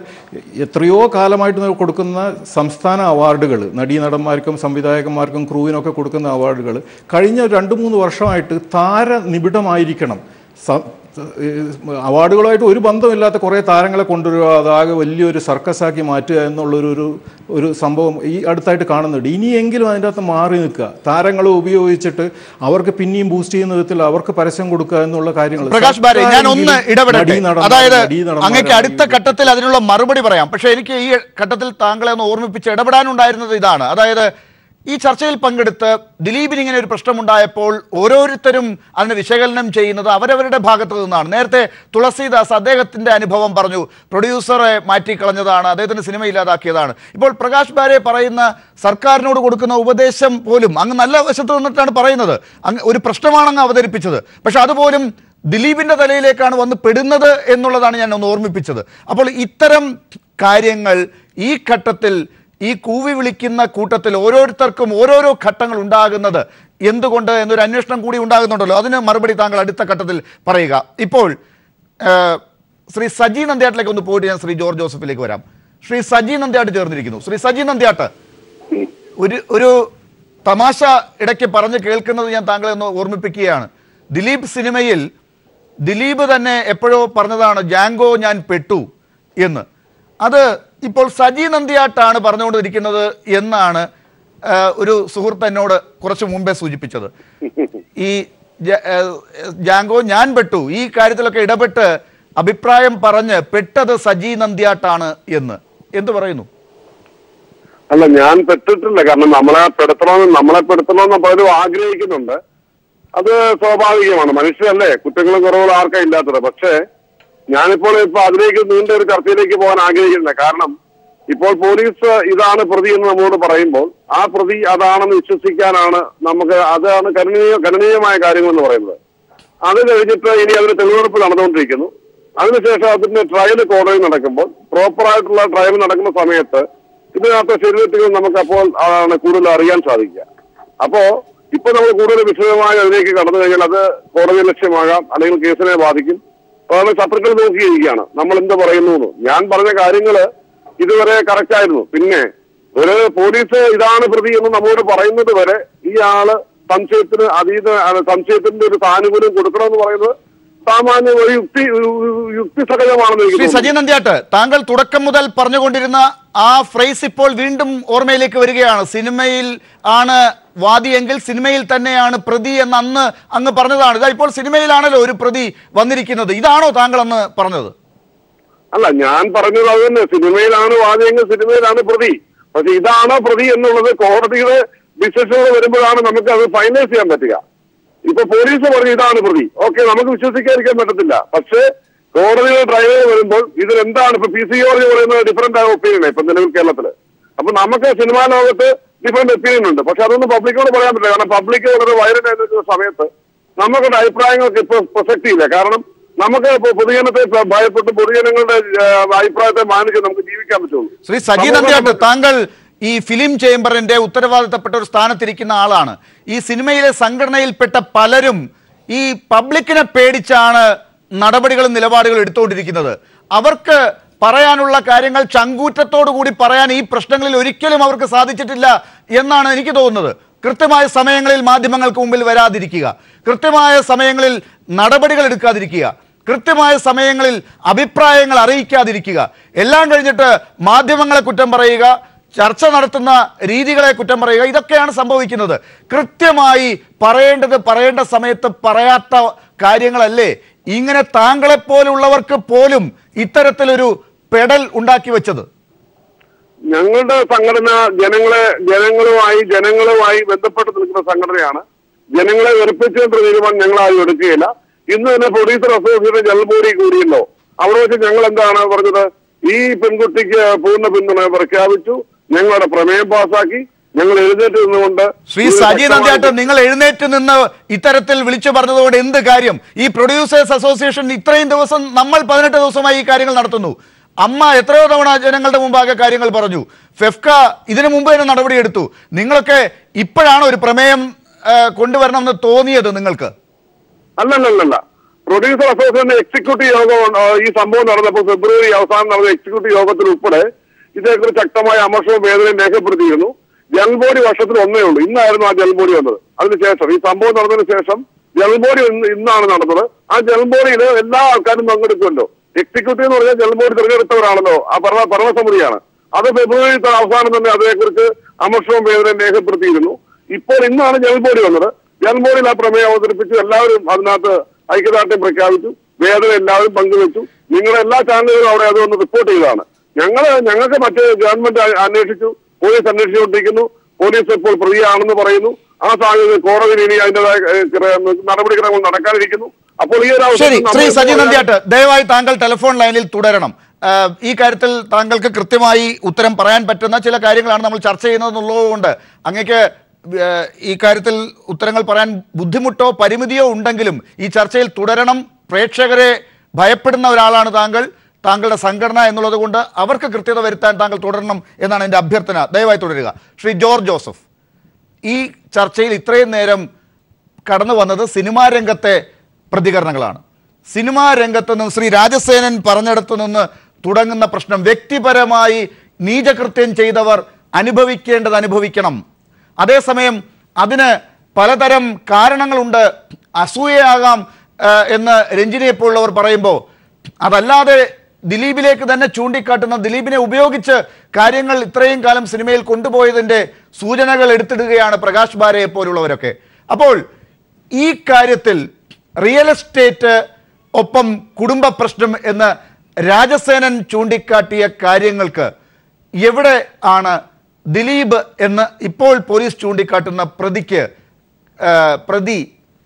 എത്രയോ കാലമായിട്ട് കൊടുക്കുന്ന സംസ്ഥാന അവാർഡുകൾ, നടീനടന്മാർക്കും സംവിധായകന്മാർക്കും ക്രൂവിനൊക്കെ കൊടുക്കുന്ന അവാർഡുകൾ കഴിഞ്ഞ 2-3 വർഷമായിട്ട് താരനിബിഡമായിരിക്കണം. അവാർഡുകളുമായിട്ട് ഒരു ബന്ധമില്ലാത്ത കുറേ താരങ്ങളെ കൊണ്ടുവരിക, അതാകെ വലിയൊരു സർക്കസാക്കി മാറ്റുക എന്നുള്ളൊരു സംഭവം ഈ അടുത്തായിട്ട് കാണുന്നുണ്ട്. ഇനിയെങ്കിലും അതിൻ്റെ അകത്ത് മാറി നിൽക്കുക. താരങ്ങളെ ഉപയോഗിച്ചിട്ട് അവർക്ക് പിന്നെയും ബൂസ്റ്റ് ചെയ്യുന്ന വിധത്തിൽ അവർക്ക് പരസ്യം കൊടുക്കുക എന്നുള്ള കാര്യങ്ങൾ. പ്രകാശ് ബാരെ, ഞാൻ ഒന്ന് ഇടപെടട്ടെ. അതായത് അങ്ങേക്ക് അടുത്ത ഘട്ടത്തിൽ അതിനുള്ള മറുപടി പറയാം. പക്ഷേ എനിക്ക് ഈ ഘട്ടത്തിൽ താങ്കളെ ഒന്ന് ഓർമ്മിപ്പിച്ച് ഇടപെടാനുണ്ടായിരുന്നത് ഇതാണ്. അതായത് ഈ ചർച്ചയിൽ പങ്കെടുത്ത് ദിലീപിന് ഇങ്ങനെ ഒരു പ്രശ്നമുണ്ടായപ്പോൾ ഓരോരുത്തരും അതിന് വിശകലനം ചെയ്യുന്നത് അവരവരുടെ ഭാഗത്തു നിന്നാണ്. നേരത്തെ തുളസീദാസ് അദ്ദേഹത്തിൻ്റെ അനുഭവം പറഞ്ഞു, പ്രൊഡ്യൂസറെ മാറ്റിക്കളഞ്ഞതാണ്, അദ്ദേഹത്തിന് സിനിമ ഇല്ലാതാക്കിയതാണ്. ഇപ്പോൾ പ്രകാശ് ബാരെ പറയുന്ന സർക്കാരിനോട് കൊടുക്കുന്ന ഉപദേശം പോലും അങ്ങ് നല്ല വശത്ത് നിന്നിട്ടാണ് പറയുന്നത്. അങ്ങ് ഒരു പ്രശ്നമാണ് അങ്ങ് അവതരിപ്പിച്ചത്. പക്ഷെ അതുപോലും ദിലീപിൻ്റെ തലയിലേക്കാണ് വന്ന് പെടുന്നത് എന്നുള്ളതാണ് ഞാൻ ഒന്ന് ഓർമ്മിപ്പിച്ചത്. അപ്പോൾ ഇത്തരം കാര്യങ്ങൾ ഈ ഘട്ടത്തിൽ, ഈ കൂവി വിളിക്കുന്ന കൂട്ടത്തിൽ ഓരോരുത്തർക്കും ഓരോരോ ഘട്ടങ്ങൾ ഉണ്ടാകുന്നത് എന്തുകൊണ്ട് എന്നൊരു അന്വേഷണം കൂടി ഉണ്ടാകുന്നുണ്ടല്ലോ. അതിന് മറുപടി താങ്കൾ അടുത്ത ഘട്ടത്തിൽ പറയുക. ഇപ്പോൾ ശ്രീ സജി നന്ദ്യാട്ടിലേക്ക് ഒന്ന് പോയിട്ട് ഞാൻ ശ്രീ ജോർജ് ജോസഫിലേക്ക് വരാം. ശ്രീ സജി നന്ദ്യാട്ട് ചേർന്നിരിക്കുന്നു. ശ്രീ സജി നന്ദ്യാട്ട്, ഒരു തമാശ ഇടയ്ക്ക് പറഞ്ഞ് കേൾക്കുന്നത് ഞാൻ താങ്കളെ ഒന്ന് ഓർമ്മിപ്പിക്കുകയാണ്. ദിലീപ് സിനിമയിൽ ദിലീപ് തന്നെ എപ്പോഴോ പറഞ്ഞതാണ് ജാങ്കോ ഞാൻ പെട്ടു എന്ന്. അത് ഇപ്പോൾ സജി നന്ദ്യാട്ടാണ് പറഞ്ഞുകൊണ്ടിരിക്കുന്നത് എന്നാണ് ഒരു സുഹൃത്ത് എന്നോട് കുറച്ച് മുമ്പേ സൂചിപ്പിച്ചത്. ഈ ജാങ്കോ ഞാൻ പെട്ടു, ഈ കാര്യത്തിലൊക്കെ ഇടപെട്ട് അഭിപ്രായം പറഞ്ഞ് പെട്ടത് സജി നന്ദ്യാട്ടാണ് എന്ന് എന്ത് പറയുന്നു? അല്ല, ഞാൻ പെട്ടിട്ടില്ല. കാരണം നമ്മളെ പെടുത്തണമെന്ന് പലരും ആഗ്രഹിക്കുന്നുണ്ട്. അത് സ്വാഭാവികമാണ്. മനുഷ്യരല്ലേ, കുറ്റങ്ങളും കുറവുകളും ആർക്കാ ഇല്ലാത്തത്. പക്ഷേ ഞാനിപ്പോൾ അതിലേക്ക് നീണ്ട ഒരു ചർച്ചയിലേക്ക് പോകാൻ ആഗ്രഹിക്കുന്നില്ല. കാരണം ഇപ്പോൾ പോലീസ് ഇതാണ് പ്രതി എന്ന് നമ്മളോട് പറയുമ്പോൾ ആ പ്രതി അതാണെന്ന് വിശ്വസിക്കാനാണ് നമുക്ക്, അതാണ് ഗണനീയമായ കാര്യങ്ങൾ എന്ന് പറയുന്നത്. അത് കഴിഞ്ഞിട്ട് ഇനി അതിന് തെളിവെടുപ്പ് നടന്നുകൊണ്ടിരിക്കുന്നു. അതിനുശേഷം അതിന്റെ ട്രയൽ കോടതി നടക്കുമ്പോൾ, പ്രോപ്പറായിട്ടുള്ള ട്രയൽ നടക്കുന്ന സമയത്ത് ഇതിനകത്ത് ശരിതെറ്റുകൾ നമുക്ക് അപ്പോൾ ആണ് കൂടുതൽ അറിയാൻ സാധിക്കുക. അപ്പോ ഇപ്പൊ നമ്മൾ കൂടുതൽ വിശദമായി അതിലേക്ക് കടന്നു കഴിഞ്ഞാൽ അത് കോടതി ലക്ഷ്യമാകാം, അല്ലെങ്കിൽ കേസിനെ ബാധിക്കും. അതാണ് ശത്രുക്കൾ നോക്കിയിരിക്കുകയാണ് നമ്മൾ എന്ത് പറയുന്നു. ഞാൻ പറഞ്ഞ കാര്യങ്ങള് ഇതുവരെ കറക്റ്റ് ആയിരുന്നു. പിന്നെ ഒരു പോലീസ് ഇതാണ് പ്രതി എന്ന് നമ്മോട് പറയുന്നത് വരെ ഈ ആള് സംശയത്തിന്റെ ഒരു സാനുകൂല്യം കൊടുക്കണമെന്ന് പറയുന്നത് സാമാന്യ ഒരു യുക്തിസഹജമാണെന്ന് എനിക്ക് തോന്നുന്നു. സജി നന്ദ്യാട്ട്, താങ്കൾ തുടക്കം മുതൽ പറഞ്ഞുകൊണ്ടിരുന്ന ആ ഫ്രേസ് ഇപ്പോൾ വീണ്ടും ഓർമ്മയിലേക്ക് വരികയാണ്. സിനിമയിൽ ആണ് വാദിയെങ്കിൽ സിനിമയിൽ തന്നെയാണ് പ്രതി എന്ന് അന്ന് അങ്ങ് പറഞ്ഞതാണ്. ഇതാ ഇപ്പോൾ സിനിമയിലാണല്ലോ ഒരു പ്രതി വന്നിരിക്കുന്നത്. ഇതാണോ താങ്കൾ അന്ന് പറഞ്ഞത്? അല്ല, ഞാൻ പറഞ്ഞത് അത് തന്നെ. സിനിമയിലാണ് വാദിയെങ്കിൽ സിനിമയിലാണ് പ്രതി. പക്ഷെ ഇതാണോ പ്രതി എന്നുള്ളത് കോടതിയുടെ ഡിസിഷനുകൾ വരുമ്പോഴാണ് നമുക്ക് അത് ഫൈനലൈസ് ചെയ്യാൻ പറ്റുക. ഇപ്പൊ പോലീസ് പറഞ്ഞു ഇതാണ് പ്രതി. ഓക്കെ, നമുക്ക് വിശ്വസിക്കാതിരിക്കാൻ പറ്റത്തില്ല. പക്ഷേ കോടതിയുടെ ഡ്രൈവർ വരുമ്പോൾ ഇതിലെന്താണ് ഇപ്പൊ PC ജോർജ് പറയുന്നത് ഡിഫറെന്റ് ആയ ഒപ്പീനിയൻ ഇപ്പൊ നിലവിൽ കേരളത്തില്. അപ്പൊ നമുക്ക് സിനിമാ ലോകത്ത് ഡിഫറെന്റ് ഒപ്പീനിയൻ ഉണ്ട്. പക്ഷെ അതൊന്നും പബ്ലിക്കോട് പറയാൻ പറ്റില്ല. കാരണം പബ്ലിക് വളരെ വയലന്റ് ആയിരിക്കുന്ന സമയത്ത് നമുക്കുള്ള അഭിപ്രായങ്ങൾക്ക് ഇപ്പൊ പ്രസക്തിയില്ല. കാരണം നമുക്ക് പൊതുജനത്തെ ഭയപ്പെട്ട് പൊതുജനങ്ങളുടെ അഭിപ്രായത്തെ മാനിച്ച് നമുക്ക് ജീവിക്കാൻ പറ്റുള്ളൂ. ശ്രീ സജി നന്ദിയാട്ട്, താങ്കൾ ഈ ഫിലിം ചേംബറിന്റെ ഉത്തരവാദിത്തപ്പെട്ട ഒരു സ്ഥാനത്തിരിക്കുന്ന ആളാണ്. ഈ സിനിമയിലെ സംഘടനയിൽപ്പെട്ട പലരും ഈ പബ്ലിക്കിനെ പേടിച്ചാണ് നടപടികളും നിലപാടുകളും എടുത്തുകൊണ്ടിരിക്കുന്നത്. അവർക്ക് പറയാനുള്ള കാര്യങ്ങൾ ചങ്കൂറ്റത്തോടു കൂടി പറയാൻ ഈ പ്രശ്നങ്ങളിൽ ഒരിക്കലും അവർക്ക് സാധിച്ചിട്ടില്ല എന്നാണ് എനിക്ക് തോന്നുന്നത്. കൃത്യമായ സമയങ്ങളിൽ മാധ്യമങ്ങൾക്ക് മുമ്പിൽ വരാതിരിക്കുക, കൃത്യമായ സമയങ്ങളിൽ നടപടികൾ എടുക്കാതിരിക്കുക, കൃത്യമായ സമയങ്ങളിൽ അഭിപ്രായങ്ങൾ അറിയിക്കാതിരിക്കുക, എല്ലാം കഴിഞ്ഞിട്ട് മാധ്യമങ്ങളെ കുറ്റം പറയുക, ചർച്ച നടത്തുന്ന രീതികളെ കുറ്റം പറയുക, ഇതൊക്കെയാണ് സംഭവിക്കുന്നത്. കൃത്യമായി പറയേണ്ട സമയത്ത് പറയാത്ത കാര്യങ്ങളല്ലേ ഇങ്ങനെ താങ്കളെപ്പോലുള്ളവർക്ക് പോലും ഇത്തരത്തിലൊരു പെടൽ ഉണ്ടാക്കി വെച്ചത്? ഞങ്ങളുടെ സംഘടന ജനങ്ങളുമായി ബന്ധപ്പെട്ട് നിൽക്കുന്ന സംഘടനയാണ്. ജനങ്ങളെ വെറുപ്പിച്ചുകൊണ്ട് തീരുമാനം ഞങ്ങൾ ആരും എടുക്കുകയില്ല. ഇന്ന് തന്നെ പ്രൊഡ്യൂസർ അസോസിയേഷൻ ജനറൽ ബോഡി കൂടിയല്ലോ. അവിടെ വെച്ച് ഞങ്ങൾ എന്താണ് പറഞ്ഞത്? ഈ പെൺകുട്ടിക്ക് പൂർണ്ണ പിന്തുണ പ്രഖ്യാപിച്ചു. ഞങ്ങളുടെ പ്രമേയം പാസാക്കി. ഞങ്ങൾ എഴുന്നേറ്റ് നിന്നുകൊണ്ട് ശ്രീ സജി നന്ദിയാട്ട്, നിങ്ങൾ എഴുന്നേറ്റ് നിന്ന് ഇത്തരത്തിൽ വിളിച്ചു പറഞ്ഞതുകൊണ്ട് എന്ത് കാര്യം? ഈ പ്രൊഡ്യൂസേഴ്സ് അസോസിയേഷൻ ഇത്രയും ദിവസം, നമ്മൾ 18 ദിവസമായി ഈ കാര്യങ്ങൾ നടത്തുന്നു. അമ്മ എത്രയോ തവണ ജനങ്ങളുടെ മുമ്പാകെ കാര്യങ്ങൾ പറഞ്ഞു. ഫെഫ്ക ഇതിനു മുമ്പ് തന്നെ നടപടിയെടുത്തു. നിങ്ങളൊക്കെ ഇപ്പോഴാണ് ഒരു പ്രമേയം കൊണ്ടുവരണമെന്ന് തോന്നിയത് നിങ്ങൾക്ക്? അല്ലല്ല, പ്രൊഡ്യൂസർ അസോസിയേഷന്റെ എക്സിക്യൂട്ടീവ് യോഗം ഈ സംഭവം നടന്നപ്പോൾ ഫെബ്രുവരി അവസാനം നടന്ന എക്സിക്യൂട്ടീവ് യോഗത്തിൽ ഉൾപ്പെടെ ഇതേക്കുറിച്ച് ശക്തമായ അമർഷവും വേദനയും രേഖപ്പെടുത്തിയിരുന്നു. ജനറൽ ബോഡി വർഷത്തിൽ ഒന്നേ ഉള്ളൂ. ഇന്നായിരുന്നു ആ ജനറൽ ബോഡി വന്നത്. അതിനുശേഷം ഈ സംഭവം നടന്നതിന് ശേഷം ജനറൽ ബോഡി ഇന്നാണ് നടന്നത്. ആ ജനറൽ ബോഡിയിൽ എല്ലാ ആൾക്കാരും പങ്കെടുക്കുമല്ലോ. എക്സിക്യൂട്ടീവ് എന്ന് പറഞ്ഞാൽ ജനറൽ ബോഡി തിരഞ്ഞെടുത്തവരാണല്ലോ, ആ ഭരണസമിതിയാണ്. അത് ഫെബ്രുവരി അവസാനം തന്നെ അതേക്കുറിച്ച് അമർഷവും വേദനയും രേഖപ്പെടുത്തിയിരുന്നു. ഇപ്പോൾ ഇന്നാണ് ജനറൽ ബോഡി വന്നത്. ജനറൽ ബോഡിയിൽ ആ പ്രമേയം അവതരിപ്പിച്ചു. എല്ലാവരും അതിനകത്ത് ഐക്യദാർഢ്യം പ്രഖ്യാപിച്ചു. വേദന എല്ലാവരും പങ്കുവെച്ചു. നിങ്ങളുടെ എല്ലാ ചാനലുകളും അവിടെ അതൊന്ന് റിപ്പോർട്ട് ചെയ്തതാണ്. ഞങ്ങൾക്ക് മറ്റ് ഗവൺമെന്റ് അന്വേഷിച്ചു, പോലീസ് അന്വേഷിച്ചുകൊണ്ടിരിക്കുന്നു. പോലീസ് ഇപ്പോൾ പ്രതിയാണെന്ന് പറയുന്നു. ആ സാഹചര്യത്തിൽ കോടതിയിൽ ഇനി അതിൻ്റെതായ നടപടിക്രമങ്ങൾ നടക്കാനിരിക്കുന്നു. അപ്പോൾ ഈ ഒരു ശരി, ശ്രീ സജി നന്ദിയാട്ട്, ദയവായി താങ്കൾ ടെലിഫോൺ ലൈനിൽ തുടരണം. ഈ കാര്യത്തിൽ താങ്കൾക്ക് കൃത്യമായി ഉത്തരം പറയാൻ പറ്റുന്ന ചില കാര്യങ്ങളാണ് നമ്മൾ ചർച്ച ചെയ്യുന്നതെന്നുള്ളതുകൊണ്ട് അങ്ങേക്ക് ഈ കാര്യത്തിൽ ഉത്തരങ്ങൾ പറയാൻ ബുദ്ധിമുട്ടോ പരിമിതിയോ ഉണ്ടെങ്കിലും ഈ ചർച്ചയിൽ തുടരണം. പ്രേക്ഷകരെ ഭയപ്പെടുന്ന ഒരാളാണ് താങ്കൾ, താങ്കളുടെ സംഘടന എന്നുള്ളത് കൊണ്ട് അവർക്ക് കൃത്യത വരുത്താൻ താങ്കൾ തുടരണം എന്നാണ് എൻ്റെ അഭ്യർത്ഥന. ദയവായി തുടരുക. ശ്രീ ജോർജ് ജോസഫ്, ഈ ചർച്ചയിൽ ഇത്രയും നേരം കടന്നു വന്നത് സിനിമാ രംഗത്തെ പ്രതികരണങ്ങളാണ്. സിനിമാ രംഗത്ത് നിന്ന് ശ്രീ രാജസേനൻ പറഞ്ഞിടത്തു നിന്ന് തുടങ്ങുന്ന പ്രശ്നം, വ്യക്തിപരമായി നീചകൃത്യം ചെയ്തവർ അനുഭവിക്കേണ്ടത് അനുഭവിക്കണം. അതേസമയം അതിന് പലതരം കാരണങ്ങളുണ്ട്, അസൂയയാകാം എന്ന് രഞ്ജിനിയെപ്പോലുള്ളവർ പറയുമ്പോൾ, അതല്ലാതെ ദിലീപിലേക്ക് തന്നെ ചൂണ്ടിക്കാട്ടുന്ന, ദിലീപിനെ ഉപയോഗിച്ച് കാര്യങ്ങൾ ഇത്രയും കാലം സിനിമയിൽ കൊണ്ടുപോയതിൻ്റെ സൂചനകൾ എടുത്തിടുകയാണ് പ്രകാശ് ബാരയെ പോലുള്ളവരൊക്കെ. അപ്പോൾ ഈ കാര്യത്തിൽ റിയൽ എസ്റ്റേറ്റ് ഒപ്പം കുടുംബ പ്രശ്നം എന്ന് രാജസേനൻ ചൂണ്ടിക്കാട്ടിയ കാര്യങ്ങൾക്ക് എവിടെ ആണ് ദിലീപ് എന്ന് ഇപ്പോൾ പോലീസ് ചൂണ്ടിക്കാട്ടുന്ന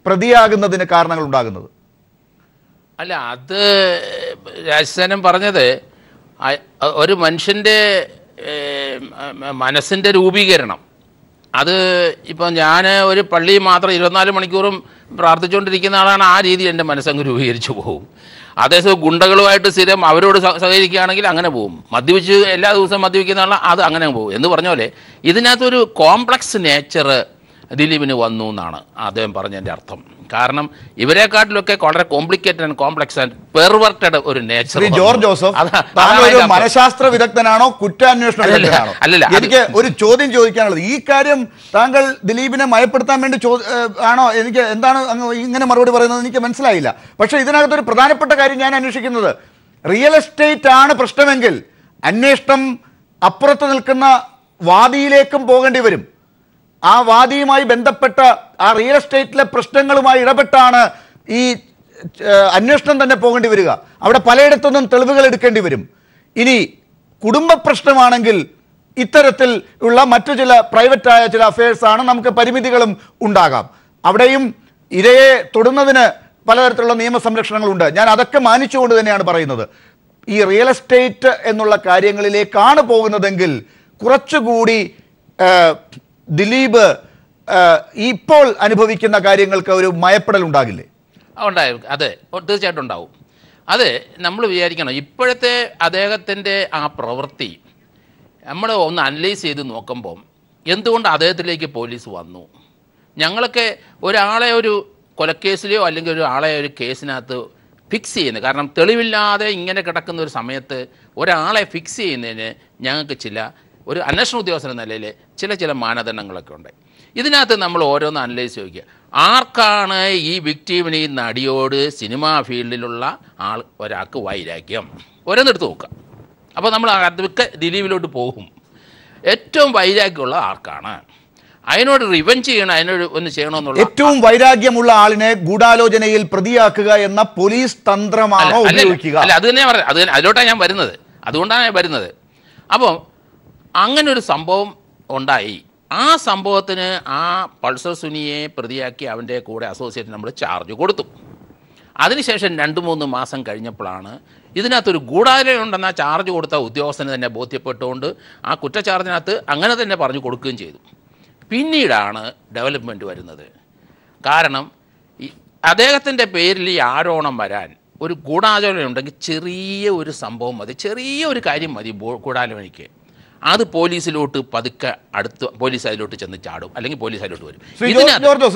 പ്രതിയാകുന്നതിന് കാരണങ്ങൾ ഉണ്ടാകുന്നത്? അല്ല, അത് രാജസേനൻ പറഞ്ഞത് ഒരു മനുഷ്യൻ്റെ മനസ്സിൻ്റെ രൂപീകരണം. അത് ഇപ്പോൾ ഞാൻ ഒരു പള്ളിയിൽ മാത്രം 24 മണിക്കൂറും പ്രാർത്ഥിച്ചുകൊണ്ടിരിക്കുന്ന ആളാണ്. ആ രീതിയിൽ എൻ്റെ മനസ്സങ്ങ് രൂപീകരിച്ചു പോകും. അതേസമയം ഗുണ്ടകളുമായിട്ട് സ്ഥിരം അവരോട് സഹകരിക്കുകയാണെങ്കിൽ അങ്ങനെ പോകും. മദ്യപിച്ച് എല്ലാ ദിവസവും മദ്യപിക്കുന്ന ആളാണ്, അത് അങ്ങനെ പോകും. എന്ന് പറഞ്ഞ പോലെ ഇതിനകത്തൊരു കോംപ്ലക്സ് നേച്ചർ ദിലീപിന് വന്നു എന്നാണ് അദ്ദേഹം പറഞ്ഞതിൻ്റെ അർത്ഥം. കാരണം ഇവരെക്കാട്ടിലൊക്കെ വളരെ കോംപ്ലിക്കേറ്റഡ് ആൻഡ് കോംപ്ലക്സ് ആൻഡ് പെർവർട്ടഡ് ഒരു നേച്ചർ. ജോർജ് ജോസഫ്, മനഃശാസ്ത്ര വിദഗ്ധനാണോ കുറ്റാന്വേഷണ വിദഗ്ധനാണോ? അല്ലല്ല, എനിക്ക് ഒരു ചോദ്യം ചോദിക്കാനുള്ളത്, ഈ കാര്യം താങ്കൾ ദിലീപിനെ മയപ്പെടുത്താൻ വേണ്ടി ആണോ? എനിക്ക് എന്താണ് ഇങ്ങനെ മറുപടി പറയുന്നത് എനിക്ക് മനസ്സിലായില്ല. പക്ഷെ ഇതിനകത്തൊരു പ്രധാനപ്പെട്ട കാര്യം ഞാൻ അന്വേഷിക്കുന്നത്, റിയൽ എസ്റ്റേറ്റ് ആണ് പ്രശ്നമെങ്കിൽ അന്വേഷണം അപ്പുറത്ത് നിൽക്കുന്ന വാദിയിലേക്കും പോകേണ്ടി വരും. ആ വാദിയുമായി ബന്ധപ്പെട്ട ആ റിയൽ എസ്റ്റേറ്റിലെ പ്രശ്നങ്ങളുമായി ഇടപെട്ടാണ് ഈ അന്വേഷണം തന്നെ പോകേണ്ടി വരിക. അവിടെ പലയിടത്തുനിന്നും തെളിവുകൾ എടുക്കേണ്ടി വരും. ഇനി കുടുംബ പ്രശ്നമാണെങ്കിൽ ഇത്തരത്തിൽ ഉള്ള മറ്റു ചില പ്രൈവറ്റായ ചില അഫയേഴ്സാണ്, നമുക്ക് പരിമിതികളും ഉണ്ടാകാം. അവിടെയും ഇരയെ തൊടുന്നതിന് പലതരത്തിലുള്ള നിയമസംരക്ഷണങ്ങളുണ്ട്. ഞാൻ അതൊക്കെ മാനിച്ചുകൊണ്ട് തന്നെയാണ് പറയുന്നത്. ഈ റിയൽ എസ്റ്റേറ്റ് എന്നുള്ള കാര്യങ്ങളിലേക്കാണ് പോകുന്നതെങ്കിൽ കുറച്ചുകൂടി ദിലീപ് ഇപ്പോൾ അനുഭവിക്കുന്ന കാര്യങ്ങൾക്ക് ഒരു മയപ്പെടൽ ഉണ്ടാകില്ലേ? ഉണ്ടാകും, അതെ, തീർച്ചയായിട്ടും ഉണ്ടാവും. അത് നമ്മൾ വിചാരിക്കണം, ഇപ്പോഴത്തെ അദ്ദേഹത്തിൻ്റെ ആ പ്രവൃത്തി നമ്മൾ ഒന്ന് അനലൈസ് ചെയ്ത് നോക്കുമ്പം എന്തുകൊണ്ട് അദ്ദേഹത്തിലേക്ക് പോലീസ് വന്നു. ഞങ്ങളൊക്കെ ഒരാളെ ഒരു കൊലക്കേസിലെയോ അല്ലെങ്കിൽ ഒരാളെ ഒരു കേസിനകത്ത് ഫിക്സ് ചെയ്യുന്നത്, കാരണം തെളിവില്ലാതെ ഇങ്ങനെ കിടക്കുന്ന ഒരു സമയത്ത് ഒരാളെ ഫിക്സ് ചെയ്യുന്നതിന് ഞങ്ങൾക്ക് ഒരു അന്വേഷണ ഉദ്യോഗസ്ഥൻ എന്ന നിലയിൽ ചില മാനദണ്ഡങ്ങളൊക്കെ ഉണ്ട്. ഇതിനകത്ത് നമ്മൾ ഓരോന്ന് അനലൈസ് ചോദിക്കുക, ആർക്കാണ് ഈ വിക്ടീമിന്, ഈ നടിയോട് സിനിമാ ഫീൽഡിലുള്ള ഒരാൾക്ക് വൈരാഗ്യം? ഓരോന്നെടുത്ത് നോക്കുക. അപ്പോൾ നമ്മൾ അതൊക്കെ ദിലീപിലോട്ട് പോകും. ഏറ്റവും വൈരാഗ്യമുള്ള ആർക്കാണ്? അതിനോട് റിവെഞ്ച് ചെയ്യണം, അതിനോട് ഒന്ന് ചെയ്യണമെന്നുള്ള ഏറ്റവും വൈരാഗ്യമുള്ള ആളിനെ ഗൂഢാലോചനയിൽ പ്രതിയാക്കുക എന്ന പോലീസ് തന്ത്രമാണോ ഉപയോഗിക്കുക? അല്ല, അത് തന്നെ പറയാം, അതിലോട്ടാണ് ഞാൻ വരുന്നത്, അതുകൊണ്ടാണ് ഞാൻ വരുന്നത്. അപ്പോൾ അങ്ങനെ ഒരു സംഭവം ഉണ്ടായി. ആ സംഭവത്തിന് ആ പൾസർ സുനിയെ പ്രതിയാക്കി അവൻ്റെ കൂടെ അസോസിയേറ്റ് നമ്മൾ ചാർജ് കൊടുത്തു. അതിനുശേഷം 2-3 മാസം കഴിഞ്ഞപ്പോഴാണ് ഇതിനകത്തൊരു ഗൂഢാലോചന ഉണ്ടെന്ന ചാർജ് കൊടുത്ത ഉദ്യോഗസ്ഥന് തന്നെ ബോധ്യപ്പെട്ടുകൊണ്ട് ആ കുറ്റചാർജിനകത്ത് അങ്ങനെ തന്നെ പറഞ്ഞു കൊടുക്കുകയും ചെയ്തു. പിന്നീടാണ് ഡെവലപ്മെൻറ്റ് വരുന്നത്. കാരണം അദ്ദേഹത്തിൻ്റെ പേരിൽ ഈ ആരോപണം വരാൻ ഒരു ഗൂഢാലോചന ഉണ്ടെങ്കിൽ ചെറിയ ഒരു സംഭവം മതി, ചെറിയ ഒരു കാര്യം മതി ഗൂഢാലോചനയ്ക്ക്. അത് പോലീസിലോട്ട് പതുക്കെ പോലീസ് അതിലോട്ട് ചെന്ന് ചാടും, അല്ലെങ്കിൽ പോലീസ് അതിലോട്ട് വരും.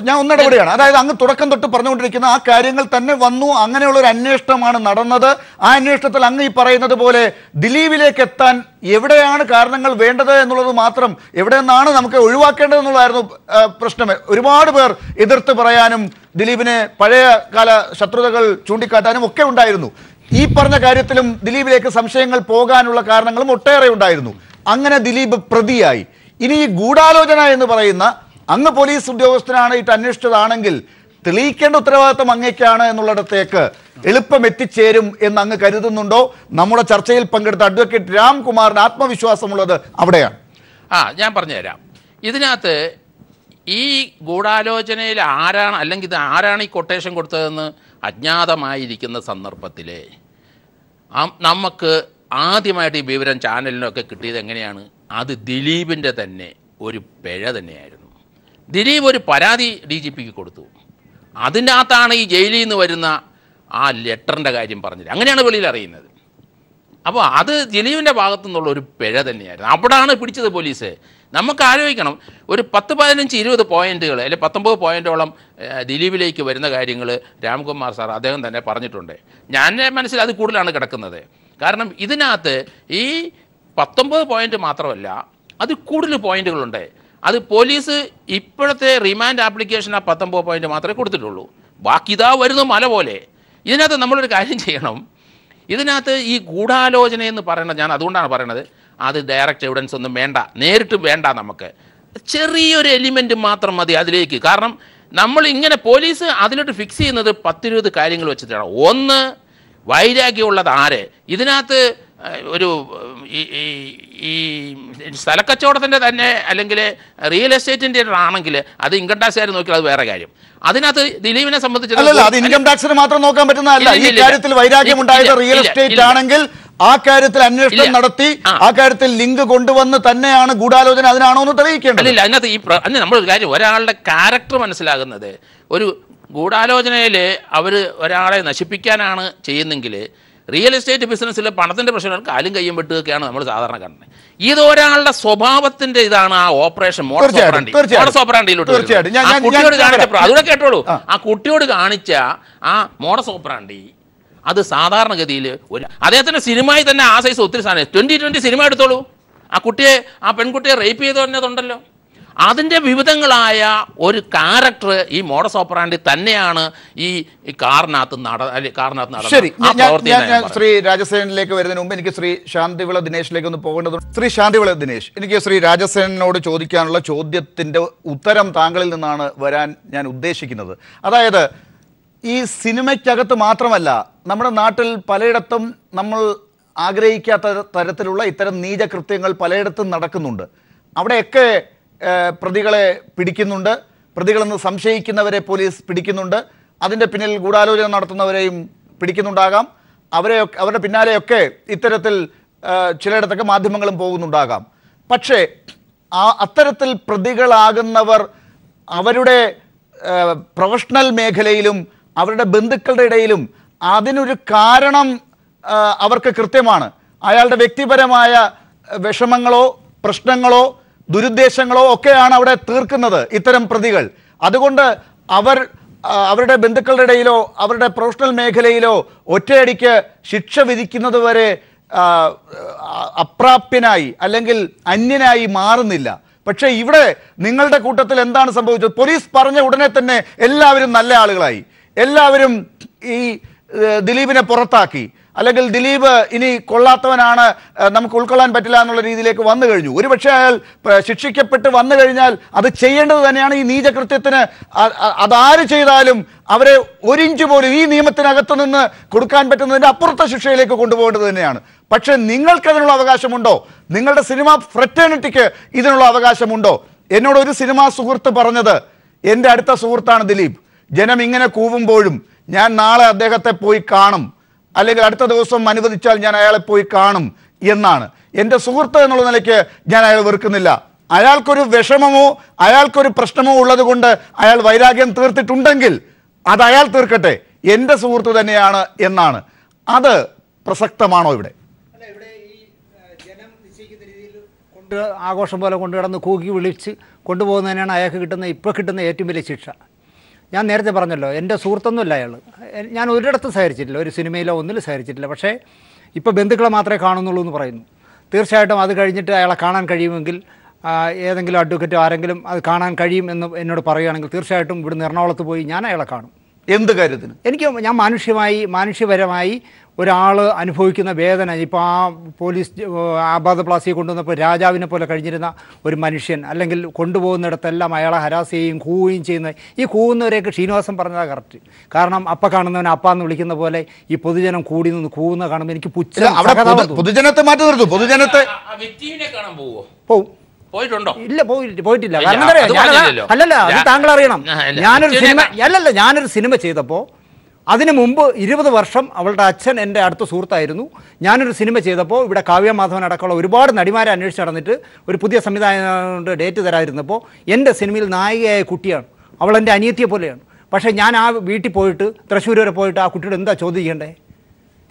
ഞാൻ ഒന്നിടപെടുകയാണ്. അതായത് അങ്ങ് തുടക്കം തൊട്ട് പറഞ്ഞുകൊണ്ടിരിക്കുന്ന ആ കാര്യങ്ങൾ തന്നെ വന്നു. അങ്ങനെയുള്ള ഒരു അന്വേഷണമാണ് നടന്നത്. ആ അന്വേഷണത്തിൽ അങ്ങ് ഈ പറയുന്നത് പോലെ ദിലീപിലേക്ക് എത്താൻ എവിടെയാണ് കാരണങ്ങൾ വേണ്ടത് എന്നുള്ളത് മാത്രം, എവിടെ നിന്നാണ് നമുക്ക് ഒഴിവാക്കേണ്ടതെന്നുള്ളതായിരുന്നു പ്രശ്നം. ഒരുപാട് പേർ എതിർത്ത് പറയാനും ദിലീപിനെ പഴയ കാല ശത്രുതകൾ ചൂണ്ടിക്കാട്ടാനും ഒക്കെ ഉണ്ടായിരുന്നു. ഈ പറഞ്ഞ കാര്യത്തിലും ദിലീപിലേക്ക് സംശയങ്ങൾ പോകാനുള്ള കാരണങ്ങളും ഒട്ടേറെ ഉണ്ടായിരുന്നു. അങ്ങനെ ദിലീപ് പ്രതിയായി. ഇനി ഈ ഗൂഢാലോചന എന്ന് പറയുന്ന, അങ്ങ് പോലീസ് ഉദ്യോഗസ്ഥനാണ് ഇത് അന്വേഷിച്ചതാണെങ്കിൽ തെളിയിക്കേണ്ട ഉത്തരവാദിത്തം അങ്ങേക്കാണ് എന്നുള്ളിടത്തേക്ക് എളുപ്പം എത്തിച്ചേരും എന്ന് അങ്ങ് കരുതുന്നുണ്ടോ? നമ്മുടെ ചർച്ചയിൽ പങ്കെടുത്ത അഡ്വക്കേറ്റ് രാംകുമാറിന് ആത്മവിശ്വാസമുള്ളത് അവിടെയാണ്. ഞാൻ പറഞ്ഞുതരാം. ഇതിനകത്ത് ഈ ഗൂഢാലോചനയിൽ ആരാണ്, അല്ലെങ്കിൽ ഇത് ആരാണ് ഈ കൊട്ടേഷൻ കൊടുത്തതെന്ന് അജ്ഞാതമായിരിക്കുന്ന സന്ദർഭത്തിൽ നമുക്ക് ആദ്യമായിട്ട് ഈ വിവരം ചാനലിനൊക്കെ കിട്ടിയത് എങ്ങനെയാണ്? അത് ദിലീപിൻ്റെ തന്നെ ഒരു പിഴ തന്നെയായിരുന്നു. ദിലീപ് ഒരു പരാതി DGPക്ക് കൊടുത്തു. അതിൻ്റെ അകത്താണ് ഈ ജയിലിൽ നിന്ന് വരുന്ന ആ ലെറ്ററിൻ്റെ കാര്യം പറഞ്ഞത്. അങ്ങനെയാണ് വെളിയിൽ അറിയുന്നത്. അപ്പോൾ അത് ദിലീപിൻ്റെ ഭാഗത്തു നിന്നുള്ള ഒരു പിഴ തന്നെയായിരുന്നു. അവിടാണ് പിടിച്ചത് പോലീസ്. നമുക്ക് ആലോചിക്കണം, ഒരു 10-15-20 പോയിന്റുകൾ അല്ലെങ്കിൽ 19 പോയിന്റോളം ദിലീപിലേക്ക് വരുന്ന കാര്യങ്ങൾ രാംകുമാർ സാർ അദ്ദേഹം തന്നെ പറഞ്ഞിട്ടുണ്ട്. ഞാൻ മനസ്സിൽ അത് കൂടുതലാണ് കിടക്കുന്നത്. കാരണം ഇതിനകത്ത് ഈ 19 പോയിന്റ് മാത്രമല്ല, അത് കൂടുതൽ പോയിന്റുകളുണ്ട്. അത് പോലീസ് ഇപ്പോഴത്തെ റിമാൻഡ് ആപ്ലിക്കേഷൻ ആ 19 പോയിന്റ് മാത്രമേ കൊടുത്തിട്ടുള്ളൂ. ബാക്കി ഇതാ വരുന്ന മല പോലെ. ഇതിനകത്ത് നമ്മളൊരു കാര്യം ചെയ്യണം. ഇതിനകത്ത് ഈ ഗൂഢാലോചന എന്ന് പറയുന്നത്, ഞാൻ അതുകൊണ്ടാണ് പറയണത്, അത് ഡയറക്റ്റ് എവിഡൻസ് ഒന്നും വേണ്ട, നേരിട്ട് വേണ്ട. നമുക്ക് ചെറിയൊരു എലിമെൻറ്റ് മാത്രം മതി അതിലേക്ക്. കാരണം നമ്മൾ ഇങ്ങനെ പോലീസ് അതിലോട്ട് ഫിക്സ് ചെയ്യുന്നത് 10-20 കാര്യങ്ങൾ വെച്ചിട്ടാണ്. ഒന്ന്, വൈരാഗ്യമുള്ളത് ആര്? ഇതിനകത്ത് ഒരു ഈ സ്ഥലക്കച്ചവടത്തിൻ്റെ തന്നെ അല്ലെങ്കിൽ റിയൽ എസ്റ്റേറ്റിൻ്റെ ആണെങ്കിൽ അത് ഇൻകം ടാക്സുകാർ നോക്കിയാൽ അത് വേറെ കാര്യം. അതിനകത്ത് ദിലീപിനെ സംബന്ധിച്ച് ഇൻകം ടാക്സിന് മാത്രം നോക്കാൻ പറ്റുന്നതല്ല. ഈ കാര്യത്തിൽ വൈരാഗ്യം ഉണ്ടായത് റിയൽ എസ്റ്റേറ്റ് ആണെങ്കിൽ ആ കാര്യത്തിൽ അന്വേഷണം നടത്തി ആ കാര്യത്തിൽ ലിങ്ക് കൊണ്ടുവന്ന് തന്നെയാണ് ഗൂഢാലോചന, അതിനാണോ എന്ന് തെളിയിക്കേണ്ടത്. അല്ല, അതിനകത്ത് നമ്മളൊരു കാര്യം, ഒരാളുടെ ക്യാരക്ടർ മനസ്സിലാകുന്നത്, ഒരു ഗൂഢാലോചനയിൽ അവർ ഒരാളെ നശിപ്പിക്കാനാണ് ചെയ്യുന്നെങ്കിൽ റിയൽ എസ്റ്റേറ്റ് ബിസിനസ്സിൽ പണത്തിൻ്റെ പ്രശ്നങ്ങൾക്ക് കാലും കയ്യും വെട്ടുകയൊക്കെയാണ് നമ്മൾ സാധാരണ കാണുന്നത്. ഇത് ഒരാളുടെ സ്വഭാവത്തിന്റെ ഇതാണ്. ആ ഓപ്പറേഷൻ മോഡസ് ഓപ്പറാണ്ടിയിലോട്ട് കുട്ടിയോട് കാണിച്ച, അതുകൂടെ കേട്ടോളൂ, ആ കുട്ടിയോട് കാണിച്ച ആ മോഡസ് ഓപ്പറാണ്ടി അത് സാധാരണഗതിയിൽ അദ്ദേഹത്തിന്റെ സിനിമയിൽ തന്നെ ആ സൈസ് ഒത്തിരി സാധനം 2020 സിനിമ എടുത്തോളൂ. ആ പെൺകുട്ടിയെ റേപ്പ് ചെയ്ത് പറഞ്ഞതുണ്ടല്ലോ. അതിൻ്റെ വിവിധങ്ങളായ ഒരു ക്യാരക്ടർ ഈ മോഡസ് ഓപ്പറാണ്ടി തന്നെയാണ് ഈ കാറിനകത്ത് നടന്നത്. ശരി, ഞാൻ ശ്രീ രാജസേനിലേക്ക് വരുന്നതിന് മുമ്പ് എനിക്ക് ശ്രീ ശാന്തിവിള ദിനേശിലേക്ക് ഒന്ന് പോകേണ്ടതുണ്ട്. ശ്രീ ശാന്തിവിള ദിനേശ്, എനിക്ക് ശ്രീ രാജസേനോട് ചോദിക്കാനുള്ള ചോദ്യത്തിൻ്റെ ഉത്തരം താങ്കളിൽ നിന്നാണ് വരാൻ ഞാൻ ഉദ്ദേശിക്കുന്നത്. അതായത് ഈ സിനിമയ്ക്കകത്ത് മാത്രമല്ല, നമ്മുടെ നാട്ടിൽ പലയിടത്തും നമ്മൾ ആഗ്രഹിക്കാത്ത തരത്തിലുള്ള ഇത്തരം നീചകൃത്യങ്ങൾ പലയിടത്തും നടക്കുന്നുണ്ട്. അവിടെയൊക്കെ പ്രതികളെ പിടിക്കുന്നുണ്ട്, പ്രതികളെന്ന് സംശയിക്കുന്നവരെ പോലീസ് പിടിക്കുന്നുണ്ട്. അതിൻ്റെ പിന്നിൽ ഗൂഢാലോചന നടത്തുന്നവരെയും പിടിക്കുന്നുണ്ടാകാം. അവരുടെ പിന്നാലെയൊക്കെ ഇത്തരത്തിൽ ചിലയിടത്തൊക്കെ മാധ്യമങ്ങളും പോകുന്നുണ്ടാകാം. പക്ഷേ അത്തരത്തിൽ പ്രതികളാകുന്നവർ അവരുടെ പ്രൊഫഷണൽ മേഖലയിലും അവരുടെ ബന്ധുക്കളുടെ ഇടയിലും അതിനൊരു കാരണം അവർക്ക് കൃത്യമാണ്. അയാളുടെ വ്യക്തിപരമായ വിഷമങ്ങളോ പ്രശ്നങ്ങളോ ദുരുദ്ദേശങ്ങളോ ഒക്കെയാണ് അവിടെ തീർക്കുന്നത് ഇത്തരം പ്രതികൾ. അതുകൊണ്ട് അവരുടെ ബന്ധുക്കളുടെ ഇടയിലോ അവരുടെ പ്രൊഫഷണൽ മേഖലയിലോ ഒറ്റയടിക്ക് ശിക്ഷ വിധിക്കുന്നത് വരെ അപ്രാപ്യനായി അല്ലെങ്കിൽ അന്യനായി മാറുന്നില്ല. പക്ഷേ ഇവിടെ നിങ്ങളുടെ കൂട്ടത്തിൽ എന്താണ് സംഭവിച്ചത്? പോലീസ് പറഞ്ഞ ഉടനെ തന്നെ എല്ലാവരും നല്ല ആളുകളായി, എല്ലാവരും ഈ ദിലീപിനെ പുറത്താക്കി, അല്ലെങ്കിൽ ദിലീപ് ഇനി കൊള്ളാത്തവനാണ്, നമുക്ക് ഉൾക്കൊള്ളാൻ പറ്റില്ല എന്നുള്ള രീതിയിലേക്ക് വന്നു കഴിഞ്ഞു. ഒരുപക്ഷെ അയാൾ ശിക്ഷിക്കപ്പെട്ട് വന്നു കഴിഞ്ഞാൽ അത് ചെയ്യേണ്ടത് തന്നെയാണ്. ഈ നീചകൃത്യത്തിന് അതാര് ചെയ്താലും അവരെ ഒരിഞ്ച് പോലും ഈ നിയമത്തിനകത്ത് നിന്ന് കൊടുക്കാൻ പറ്റുന്നതിൻ്റെ അപ്പുറത്തെ ശിക്ഷയിലേക്ക് കൊണ്ടുപോകേണ്ടത് തന്നെയാണ്. പക്ഷെ നിങ്ങൾക്ക് അതിനുള്ള അവകാശമുണ്ടോ? നിങ്ങളുടെ സിനിമ ഫ്രറ്റേണിറ്റിക്ക് ഇതിനുള്ള അവകാശമുണ്ടോ? എന്നോട് ഒരു സിനിമാ സുഹൃത്ത് പറഞ്ഞത്, എൻ്റെ അടുത്ത സുഹൃത്താണ് ദിലീപ്, ജനം ഇങ്ങനെ കൂവുമ്പോഴും ഞാൻ നാളെ അദ്ദേഹത്തെ പോയി കാണും, അല്ലെങ്കിൽ അടുത്ത ദിവസം അനുവദിച്ചാൽ ഞാൻ അയാളെ പോയി കാണും എന്നാണ്. എൻ്റെ സുഹൃത്ത് എന്നുള്ള നിലയ്ക്ക് ഞാൻ അയാൾ വെറുക്കുന്നില്ല. അയാൾക്കൊരു വിഷമമോ അയാൾക്കൊരു പ്രശ്നമോ ഉള്ളത് കൊണ്ട് അയാൾ വൈരാഗ്യം തീർത്തിട്ടുണ്ടെങ്കിൽ അത് അയാൾ തീർക്കട്ടെ, എൻ്റെ സുഹൃത്ത് തന്നെയാണ് എന്നാണ്. അത് പ്രസക്തമാണോ ഇവിടെ? കൊണ്ട് ആഘോഷം പോലെ കൊണ്ടുകിടന്ന് കൂക്കി വിളിച്ച് കൊണ്ടുപോകുന്നതിനാണ് അയാൾക്ക് ഇപ്പോൾ കിട്ടുന്ന ഏറ്റവും വലിയ ശിക്ഷ. ഞാൻ നേരത്തെ പറഞ്ഞല്ലോ, എൻ്റെ സുഹൃത്തൊന്നുമല്ല അയാൾ. ഞാൻ ഒരിടത്തും സഹകരിച്ചിട്ടില്ല, ഒരു സിനിമയിലോ ഒന്നിലും സഹകരിച്ചിട്ടില്ല. പക്ഷേ ഇപ്പോൾ ബന്ധുക്കളെ മാത്രമേ കാണുന്നുള്ളൂ എന്ന് പറയുന്നു. തീർച്ചയായിട്ടും അത് കഴിഞ്ഞിട്ട് അയാളെ കാണാൻ കഴിയുമെങ്കിൽ, ഏതെങ്കിലും അഡ്വക്കേറ്റോ ആരെങ്കിലും അത് കാണാൻ കഴിയും എന്ന് എന്നോട് പറയുകയാണെങ്കിൽ തീർച്ചയായിട്ടും ഇവിടുന്ന് എറണാകുളത്ത് പോയി ഞാൻ അയാളെ കാണും. എന്ത് കാര്യത്തിന്? ഞാൻ മാനുഷ്യപരമായി ഒരാൾ അനുഭവിക്കുന്ന വേദന, ഇപ്പോൾ ആ പോലീസ് ആബാദ് പ്ലാസിയെ കൊണ്ടുവന്നപ്പോൾ രാജാവിനെ പോലെ കഴിഞ്ഞിരുന്ന ഒരു മനുഷ്യൻ, അല്ലെങ്കിൽ കൊണ്ടുപോകുന്നിടത്തെല്ലാം അയാളെ ഹരാസ് ചെയ്യുകയും കൂവുകയും ചെയ്യുന്ന ഈ കൂവുന്നവരെയൊക്കെ ശ്രീനിവാസൻ പറഞ്ഞതാണ് കറക്റ്റ്. കാരണം അപ്പ കാണുന്നവനെ അപ്പാന്ന് വിളിക്കുന്ന പോലെ ഈ പൊതുജനം കൂടി നിന്ന് കൂവുന്ന കാണുമ്പോൾ എനിക്ക് പൊതുജനത്തെ മാറ്റി നിർത്തും. പൊതുജനത്തെ പോവും. പോയിട്ടുണ്ടോ? ഇല്ല, പോയിട്ടില്ല. കാരണം അല്ലല്ല, അത് താങ്കൾ അറിയണം. ഞാനൊരു സിനിമ ചെയ്തപ്പോൾ അതിനു മുമ്പ് 20 വർഷം അവളുടെ അച്ഛൻ എൻ്റെ അടുത്ത സുഹൃത്തായിരുന്നു. ഞാനൊരു സിനിമ ചെയ്തപ്പോൾ ഇവിടെ കാവ്യ മാധവൻ അടക്കമുള്ള ഒരുപാട് നടിമാരെ അന്വേഷിച്ച് നടന്നിട്ട് ഒരു പുതിയ സംവിധായകനോട് ഡേറ്റ് തരാതിരുന്നപ്പോൾ എൻ്റെ സിനിമയിൽ നായികയായ കുട്ടിയാണ്, അവൾ എൻ്റെ അനിയത്തിയെ പോലെയാണ്. പക്ഷേ ഞാൻ ആ വീട്ടിൽ പോയിട്ട് തൃശ്ശൂർ വരെ പോയിട്ട് ആ കുട്ടിയോട് എന്താ ചോദിക്കേണ്ടേ?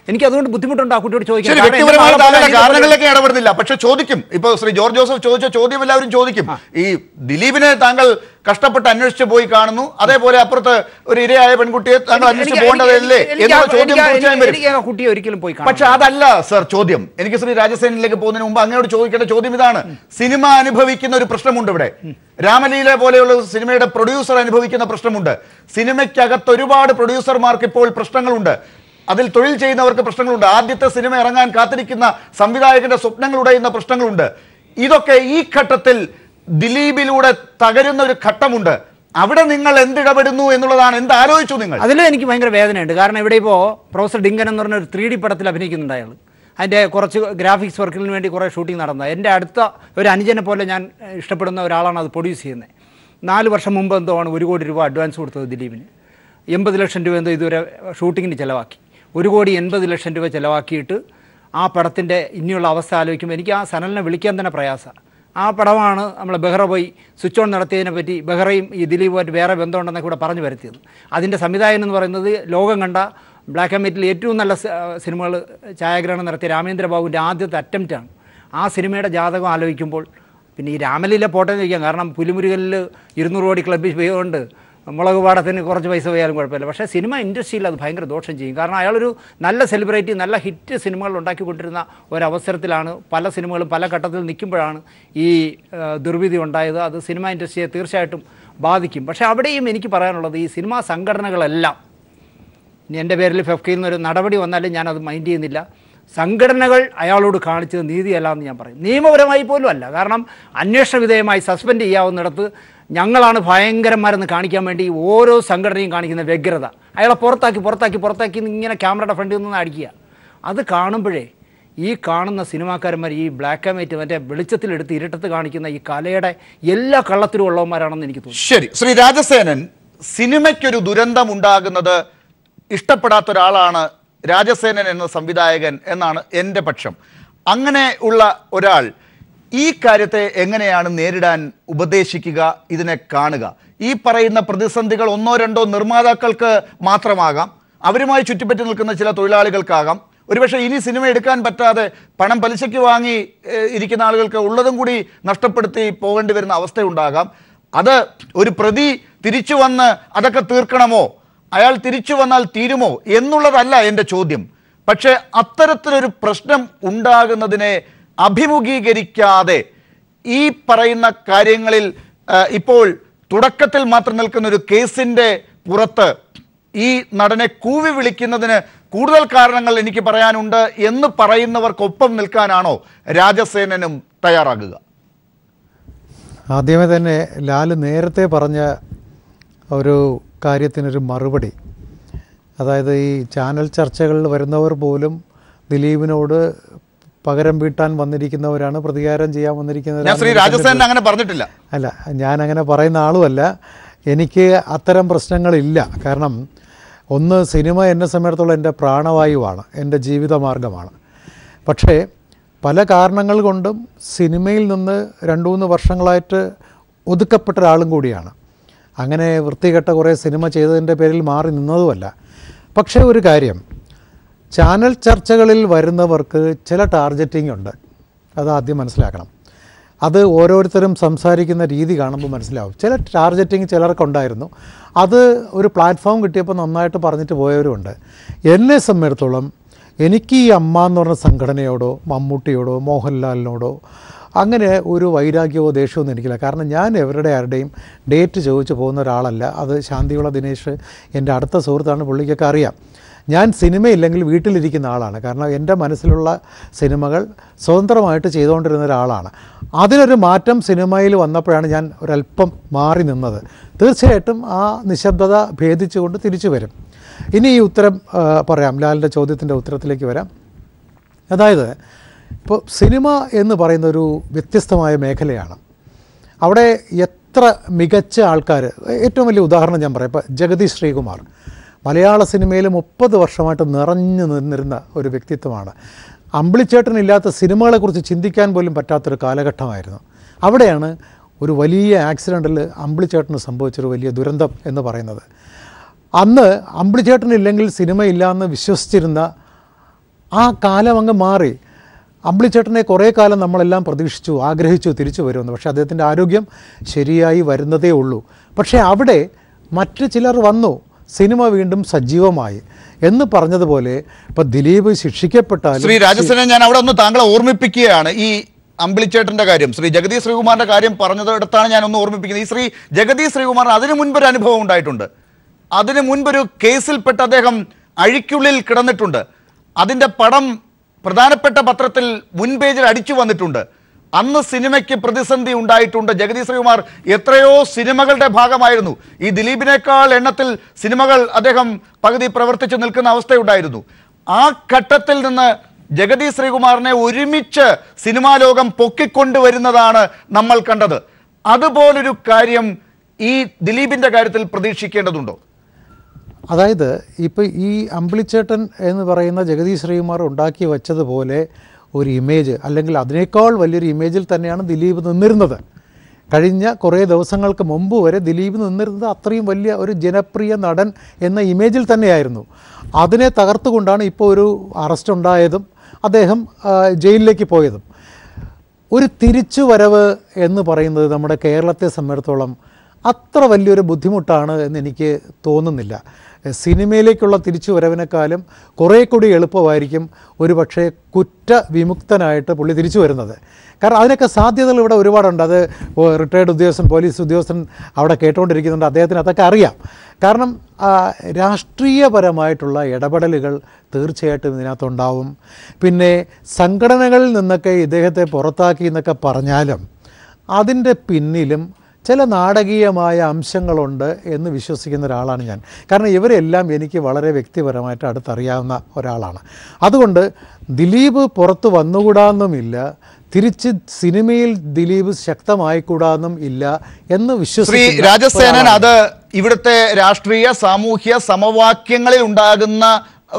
എനിക്ക് അതുകൊണ്ട് ബുദ്ധിമുട്ടുണ്ട് ആ കുട്ടിയോട് ചോദിക്കാൻ. കാരണങ്ങളിലേക്ക് ഇടപെടുന്നില്ല, പക്ഷെ ചോദിക്കും. ഇപ്പൊ ശ്രീ ജോർജ് ജോസഫ് ചോദിച്ച ചോദ്യം എല്ലാവരും ചോദിക്കും. ഈ ദിലീപിനെ താങ്കൾ കഷ്ടപ്പെട്ട് അന്വേഷിച്ച് പോയി കാണുന്നു, അതേപോലെ അപ്പുറത്ത് ഒരു ഇരയായ പെൺകുട്ടിയെ താങ്കൾ അന്വേഷിച്ച് പോകേണ്ടതല്ലേ എന്നുള്ള ചോദ്യം തീർച്ചയായും വരും. ഒരിക്കലും പോയി. പക്ഷെ അതല്ല സർ ചോദ്യം. എനിക്ക് ശ്രീ രാജസേനിലേക്ക് പോകുന്നതിന് മുമ്പ് അങ്ങയോട് ചോദിക്കേണ്ട ചോദ്യം ഇതാണ്. സിനിമ അനുഭവിക്കുന്ന ഒരു പ്രശ്നമുണ്ട് ഇവിടെ. രാമലീല പോലെയുള്ള സിനിമയുടെ പ്രൊഡ്യൂസർ അനുഭവിക്കുന്ന പ്രശ്നമുണ്ട്. സിനിമയ്ക്കകത്ത് ഒരുപാട് പ്രൊഡ്യൂസർമാർക്ക് ഇപ്പോൾ പ്രശ്നങ്ങളുണ്ട്. അതിൽ തൊഴിൽ ചെയ്യുന്നവർക്ക് പ്രശ്നങ്ങളുണ്ട്. ആദ്യത്തെ സിനിമ ഇറങ്ങാൻ കാത്തിരിക്കുന്ന സംവിധായകന്റെ സ്വപ്നങ്ങൾ ഉടയുന്ന പ്രശ്നങ്ങളുണ്ട്. ഇതൊക്കെ ഈ ഘട്ടത്തിൽ ദിലീപിലൂടെ തകരുന്ന ഒരു ഘട്ടമുണ്ട്. അവിടെ നിങ്ങൾ എന്തിടപെടുന്നു എന്നുള്ളതാണ്. എന്താലോചിച്ചു നിങ്ങൾ? അതിൽ എനിക്ക് ഭയങ്കര വേദനയുണ്ട്. കാരണം ഇവിടെ ഇപ്പോൾ പ്രൊഫസർ ഡിങ്കൻ എന്ന് പറഞ്ഞ ഒരു 3D പടത്തിൽ അഭിനയിക്കുന്നുണ്ട് അയാൾ. അതിൻ്റെ കുറച്ച് ഗ്രാഫിക്സ് വർക്കിന് വേണ്ടി കുറേ ഷൂട്ടിംഗ് നടന്നത്. എൻ്റെ അടുത്ത ഒരു അനുജനെ പോലെ ഞാൻ ഇഷ്ടപ്പെടുന്ന ഒരാളാണ് അത് പ്രൊഡ്യൂസ് ചെയ്യുന്നത്. 4 വർഷം മുമ്പ് എന്തോ ആണ് 1 കോടി രൂപ അഡ്വാൻസ് കൊടുത്തത് ദിലീപിന്. 80 ലക്ഷം രൂപ എന്തോ ഇതുവരെ ഷൂട്ടിങ്ങിന് ചിലവാക്കി. 1,80 ലക്ഷം രൂപ ചിലവാക്കിയിട്ട് ആ പടത്തിൻ്റെ ഇനിയുള്ള അവസ്ഥ ആലോചിക്കുമ്പോൾ എനിക്ക് ആ സനലിനെ വിളിക്കാൻ തന്നെ പ്രയാസമാണ്. ആ പടമാണ് നമ്മൾ ബെഹ്റ പോയി സ്വിച്ച് ഓൺ നടത്തിയതിനെ പറ്റി ബെഹ്റയും ഈ ദിലീപുമായിട്ട് വേറെ ബന്ധമുണ്ടെന്നൊക്കെ കൂടെ പറഞ്ഞു വരുത്തിയത്. അതിൻ്റെ സംവിധായകൻ എന്ന് പറയുന്നത് ലോകം കണ്ട ബ്ലാക്ക് ആൻഡ് വൈറ്റിൽ ഏറ്റവും നല്ല സിനിമകൾ ഛായാഗ്രഹണം നടത്തിയ രാമേന്ദ്ര ബാബുവിൻ്റെ ആദ്യത്തെ അറ്റംപ്റ്റാണ്. ആ സിനിമയുടെ ജാതകം ആലോചിക്കുമ്പോൾ പിന്നെ ഈ രാമലീല പോട്ടെന്ന് ചോദിക്കാം. കാരണം പുലിമുരുകലിൽ 200 കോടി ക്ലബ്ബിൽ പോയതുകൊണ്ട് മുളക് പാടത്തിന് കുറച്ച് പൈസ പോയാലും കുഴപ്പമില്ല. പക്ഷേ സിനിമ ഇൻഡസ്ട്രിയിൽ അത് ഭയങ്കര ദോഷം ചെയ്യും. കാരണം അയാളൊരു നല്ല സെലിബ്രിറ്റി, നല്ല ഹിറ്റ് സിനിമകൾ ഉണ്ടാക്കിക്കൊണ്ടിരുന്ന ഒരവസരത്തിലാണ് പല സിനിമകളും പല ഘട്ടത്തിൽ നിൽക്കുമ്പോഴാണ് ഈ ദുർവിധി ഉണ്ടായത്. അത് സിനിമ ഇൻഡസ്ട്രിയെ തീർച്ചയായിട്ടും ബാധിക്കും. പക്ഷേ അവിടെയും എനിക്ക് പറയാനുള്ളത് ഈ സിനിമാ സംഘടനകളെല്ലാം, ഇനി എൻ്റെ പേരിൽ ഫെഫ്കയിൽ നിന്നൊരു നടപടി വന്നാലും ഞാനത് മൈൻഡ് ചെയ്യുന്നില്ല. സംഘടനകൾ അയാളോട് കാണിച്ചത് നീതിയല്ല എന്ന് ഞാൻ പറയും. നിയമപരമായി പോലും അല്ല. കാരണം അന്വേഷണ വിധേയമായി സസ്പെൻഡ് ചെയ്യാവുന്നിടത്ത് ഞങ്ങളാണ് ഭയങ്കരന്മാരെന്ന് കാണിക്കാൻ വേണ്ടി ഓരോ സംഘടനയും കാണിക്കുന്ന വ്യഗ്രത. അയാളെ പുറത്താക്കി ഇങ്ങനെ ക്യാമറയുടെ ഫ്രണ്ടിൽ നിന്ന് അടിക്കുക. അത് കാണുമ്പോഴേ ഈ കാണുന്ന സിനിമാക്കാരന്മാർ ഈ ബ്ലാക്ക് ആൻഡ് വൈറ്റ് മറ്റേ വെളിച്ചത്തിലെടുത്ത് ഇരുട്ടത്ത് കാണിക്കുന്ന ഈ കലയുടെ എല്ലാ കള്ളത്തിലും ഉള്ളവന്മാരാണെന്ന് എനിക്ക് തോന്നുന്നു. ശരി, ശ്രീ രാജസേനൻ, സിനിമയ്ക്കൊരു ദുരന്തം ഉണ്ടാകുന്നത് ഇഷ്ടപ്പെടാത്ത ഒരാളാണ് രാജസേനൻ എന്ന സംവിധായകൻ എന്നാണ് എൻ്റെ പക്ഷം. അങ്ങനെ ഉള്ള ഒരാൾ ഈ കാര്യത്തെ എങ്ങനെയാണ് നേരിടാൻ ഉപദേശിക്കുക, ഇതിനെ കാണുക? ഈ പറയുന്ന പ്രതിസന്ധികൾ ഒന്നോ രണ്ടോ നിർമ്മാതാക്കൾക്ക് മാത്രമാകാം, അവരുമായി ചുറ്റിപ്പറ്റി നിൽക്കുന്ന ചില തൊഴിലാളികൾക്കാകാം, ഒരുപക്ഷെ ഇനി സിനിമ എടുക്കാൻ പറ്റാതെ പണം പലിശയ്ക്ക് വാങ്ങി ഇരിക്കുന്ന ആളുകൾക്ക് ഉള്ളതും കൂടി നഷ്ടപ്പെടുത്തി പോകേണ്ടി വരുന്ന അവസ്ഥയുണ്ടാകാം. അത് ഒരു പ്രതി തിരിച്ചു വന്ന് അതൊക്കെ തീർക്കണമോ, അയാൾ തിരിച്ചു വന്നാൽ തീരുമോ എന്നുള്ളതല്ല എൻ്റെ ചോദ്യം. പക്ഷേ അത്തരത്തിലൊരു പ്രശ്നം ഉണ്ടാകുന്നതിനെ അഭിമുഖീകരിക്കാതെ ഈ പറയുന്ന കാര്യങ്ങളിൽ ഇപ്പോൾ തുടക്കത്തിൽ മാത്രം നിൽക്കുന്ന ഒരു കേസിൻ്റെ പുറത്ത് ഈ നടനെ കൂവി വിളിക്കുന്നതിന് കൂടുതൽ കാരണങ്ങൾ എനിക്ക് പറയാനുണ്ട് എന്ന് പറയുന്നവർക്കൊപ്പം നിൽക്കാനാണോ രാജസേനനും തയ്യാറാകുക? ആദ്യമേ തന്നെ ലാല് നേരത്തെ പറഞ്ഞ ഒരു കാര്യത്തിനൊരു മറുപടി, അതായത് ഈ ചാനൽ ചർച്ചകളിൽ വരുന്നവർ പോലും ദിലീപിനോട് പകരം വീട്ടാൻ വന്നിരിക്കുന്നവരാണ്, പ്രതികാരം ചെയ്യാൻ വന്നിരിക്കുന്നവരാണ്. ശ്രീ രാജസേനൻ അങ്ങനെ പറഞ്ഞിട്ടില്ല. അല്ല, ഞാൻ അങ്ങനെ പറയുന്ന ആളുമല്ല. എനിക്ക് അത്തരം പ്രശ്നങ്ങളില്ല. കാരണം ഒന്ന്, സിനിമ എന്നെ സംബന്ധിച്ചിടത്തോളം എൻ്റെ പ്രാണവായുവാണ്, എൻ്റെ ജീവിതമാർഗമാണ്. പക്ഷേ പല കാരണങ്ങൾ കൊണ്ടും സിനിമയിൽ നിന്ന് 2-3 വർഷങ്ങളായിട്ട് ഒതുക്കപ്പെട്ട ഒരാളും കൂടിയാണ്. അങ്ങനെ വൃത്തികെട്ട കുറേ സിനിമ ചെയ്തതിൻ്റെ പേരിൽ മാറി നിന്നതുമല്ല. പക്ഷേ ഒരു കാര്യം, ചാനൽ ചർച്ചകളിൽ വരുന്നവർക്ക് ചില ടാർഗറ്റിംഗ് ഉണ്ട്, അതാദ്യം മനസ്സിലാക്കണം. അത് ഓരോരുത്തരും സംസാരിക്കുന്ന രീതി കാണുമ്പോൾ മനസ്സിലാവും. ചില ടാർഗറ്റിംഗ് ചിലർക്കുണ്ടായിരുന്നു. അത് ഒരു പ്ലാറ്റ്ഫോം കിട്ടിയപ്പോൾ നന്നായിട്ട് പറഞ്ഞിട്ട് പോയവരുമുണ്ട്. എന്നെ സംബന്ധിച്ചിടത്തോളം എനിക്ക് ഈ അമ്മ എന്ന് പറഞ്ഞ സംഘടനയോടോ മമ്മൂട്ടിയോടോ മോഹൻലാലിനോടോ അങ്ങനെ ഒരു വൈരാഗ്യമോ ദേഷ്യമൊന്നും എനിക്കില്ല. കാരണം ഞാൻ എവരുടെ ആരുടെയും ഡേറ്റ് ചോദിച്ചു പോകുന്ന ഒരാളല്ല. അത് ശാന്തിവിള ദിനേശ് എൻ്റെ അടുത്ത സുഹൃത്താണ്, പുള്ളിക്കൊക്കെ അറിയാം. ഞാൻ സിനിമയില്ലെങ്കിൽ വീട്ടിലിരിക്കുന്ന ആളാണ്. കാരണം എൻ്റെ മനസ്സിലുള്ള സിനിമകൾ സ്വതന്ത്രമായിട്ട് ചെയ്തുകൊണ്ടിരുന്ന ഒരാളാണ്. അതിനൊരു മാറ്റം സിനിമയിൽ വന്നപ്പോഴാണ് ഞാൻ ഒരല്പം മാറി നിന്നത്. തീർച്ചയായിട്ടും ആ നിശബ്ദത ഭേദിച്ചുകൊണ്ട് തിരിച്ചു വരും. ഇനി ഈ ഉത്തരം പറയാം, ലാലിൻ്റെ ചോദ്യത്തിൻ്റെ ഉത്തരത്തിലേക്ക് വരാം. അതായത് ഇപ്പോൾ സിനിമ എന്ന് പറയുന്ന ഒരു വ്യത്യസ്തമായ മേഖലയാണ്. അവിടെ എത്ര മികച്ച ആൾക്കാർ, ഏറ്റവും വലിയ ഉദാഹരണം ഞാൻ പറയാം, ഇപ്പോൾ ജഗതി ശ്രീകുമാർ മലയാള സിനിമയിൽ 30 വർഷമായിട്ട് നിറഞ്ഞു നിന്നിരുന്ന ഒരു വ്യക്തിത്വമാണ്. അമ്പിളിച്ചേട്ടനില്ലാത്ത സിനിമകളെക്കുറിച്ച് ചിന്തിക്കാൻ പോലും പറ്റാത്തൊരു കാലഘട്ടമായിരുന്നു. അവിടെയാണ് ഒരു വലിയ ആക്സിഡൻറ്റിൽ അമ്പിളിച്ചേട്ടന് സംഭവിച്ചൊരു വലിയ ദുരന്തം എന്ന് പറയുന്നത്. അന്ന് അമ്പിളിച്ചേട്ടനില്ലെങ്കിൽ സിനിമയില്ല എന്ന് വിശ്വസിച്ചിരുന്ന ആ കാലം അങ്ങ് മാറി. അമ്പിളിച്ചേട്ടനെ കുറേ കാലം നമ്മളെല്ലാം പ്രതീക്ഷിച്ചു, ആഗ്രഹിച്ചു തിരിച്ചു വരുമെന്ന്. പക്ഷേ അദ്ദേഹത്തിൻ്റെ ആരോഗ്യം ശരിയായി വരുന്നതേ ഉള്ളൂ. പക്ഷേ അവിടെ മറ്റു ചിലർ വന്നു, സിനിമ വീണ്ടും സജീവമായി എന്ന് പറഞ്ഞതുപോലെ ഇപ്പോൾ ദിലീപ് ശിക്ഷിക്കപ്പെട്ടാൽ. ശ്രീ രാജസേനൻ, ഞാൻ അവിടെ ഒന്ന് താങ്കളെ ഓർമ്മിപ്പിക്കുകയാണ്. ഈ അമ്പിളിച്ചേട്ടൻ്റെ കാര്യം, ശ്രീ ജഗതി ശ്രീകുമാറിൻ്റെ കാര്യം പറഞ്ഞതെടുത്താണ് ഞാൻ ഒന്ന് ഓർമ്മിപ്പിക്കുന്നത്. ഈ ശ്രീ ജഗതി ശ്രീകുമാറിന് അതിനു മുൻപൊരു അനുഭവം ഉണ്ടായിട്ടുണ്ട്. അതിനു മുൻപൊരു കേസിൽപ്പെട്ട് അദ്ദേഹം അഴിക്കുള്ളിൽ കിടന്നിട്ടുണ്ട്. അതിൻ്റെ പടം പ്രധാനപ്പെട്ട പത്രത്തിൽ മുൻപേജിൽ അടിച്ചു വന്നിട്ടുണ്ട്. അന്ന് സിനിമയ്ക്ക് പ്രതിസന്ധി ഉണ്ടായിട്ടുണ്ട്. ജഗതി ശ്രീകുമാർ എത്രയോ സിനിമകളുടെ ഭാഗമായിരുന്നു. ഈ ദിലീപിനേക്കാൾ എണ്ണത്തിൽ സിനിമകൾ അദ്ദേഹം പകുതി പ്രവർത്തിച്ച് നിൽക്കുന്ന അവസ്ഥയുണ്ടായിരുന്നു. ആ ഘട്ടത്തിൽ നിന്ന് ജഗതി ശ്രീകുമാറിനെ ഒരുമിച്ച് സിനിമാ ലോകം പൊക്കിക്കൊണ്ടുവരുന്നതാണ് നമ്മൾ കണ്ടത്. അതുപോലൊരു കാര്യം ഈ ദിലീപിൻ്റെ കാര്യത്തിൽ പ്രതീക്ഷിക്കേണ്ടതുണ്ടോ? അതായത് ഇപ്പോൾ ഈ അമ്പിളിച്ചേട്ടൻ എന്ന് പറയുന്ന ജഗതി ശ്രീകുമാർ ഉണ്ടാക്കി വച്ചതുപോലെ ഒരു ഇമേജ്, അല്ലെങ്കിൽ അതിനേക്കാൾ വലിയൊരു ഇമേജിൽ തന്നെയാണ് ദിലീപ് നിന്നിരുന്നത്. കഴിഞ്ഞ കുറേ ദിവസങ്ങൾക്ക് മുമ്പ് വരെ ദിലീപ് നിന്നിരുന്നത് അത്രയും വലിയ ഒരു ജനപ്രിയ നടൻ എന്ന ഇമേജിൽ തന്നെയായിരുന്നു. അതിനെ തകർത്തുകൊണ്ടാണ് ഇപ്പോൾ ഒരു അറസ്റ്റ് ഉണ്ടായതും അദ്ദേഹം ജയിലിലേക്ക് പോയതും. ഒരു തിരിച്ചുവരവ് എന്ന് പറയുന്നത് നമ്മുടെ കേരളത്തെ സംബന്ധിച്ചിടത്തോളം അത്ര വലിയൊരു ബുദ്ധിമുട്ടാണ് എന്ന് എനിക്ക് തോന്നുന്നില്ല. സിനിമയിലേക്കുള്ള തിരിച്ചുവരവിനേക്കാളും കുറേ കൂടി എളുപ്പമായിരിക്കും ഒരു പക്ഷേ കുറ്റവിമുക്തനായിട്ട് പുള്ളി തിരിച്ചു വരുന്നത്. കാരണം അതിനൊക്കെ സാധ്യതകൾ ഇവിടെ ഒരുപാടുണ്ട്. അത് റിട്ടയർഡ് ഉദ്യോഗസ്ഥൻ, പോലീസ് ഉദ്യോഗസ്ഥൻ അവിടെ കേട്ടുകൊണ്ടിരിക്കുന്നുണ്ട്, അദ്ദേഹത്തിന് അതൊക്കെ അറിയാം. കാരണം രാഷ്ട്രീയപരമായിട്ടുള്ള ഇടപെടലുകൾ തീർച്ചയായിട്ടും ഇതിനകത്തുണ്ടാവും. പിന്നെ സംഘടനകളിൽ നിന്നൊക്കെ ഇദ്ദേഹത്തെ പുറത്താക്കി എന്നൊക്കെ പറഞ്ഞാലും അതിൻ്റെ പിന്നിലും ചില നാടകീയമായ അംശങ്ങളുണ്ട് എന്ന് വിശ്വസിക്കുന്ന ഒരാളാണ് ഞാൻ. കാരണം ഇവരെല്ലാം എനിക്ക് വളരെ വ്യക്തിപരമായിട്ട് അടുത്തറിയാവുന്ന ഒരാളാണ്. അതുകൊണ്ട് ദിലീപ് പുറത്ത് വന്നുകൂടാന്നുമില്ല, തിരിച്ച് സിനിമയിൽ ദിലീപ് ശക്തമായിക്കൂടാന്നും ഇല്ല എന്ന് വിശ്വസിക്കുന്ന രാജസേനൻ, അത് ഇവിടുത്തെ രാഷ്ട്രീയ സാമൂഹ്യ സമവാക്യങ്ങളിൽ ഉണ്ടാകുന്ന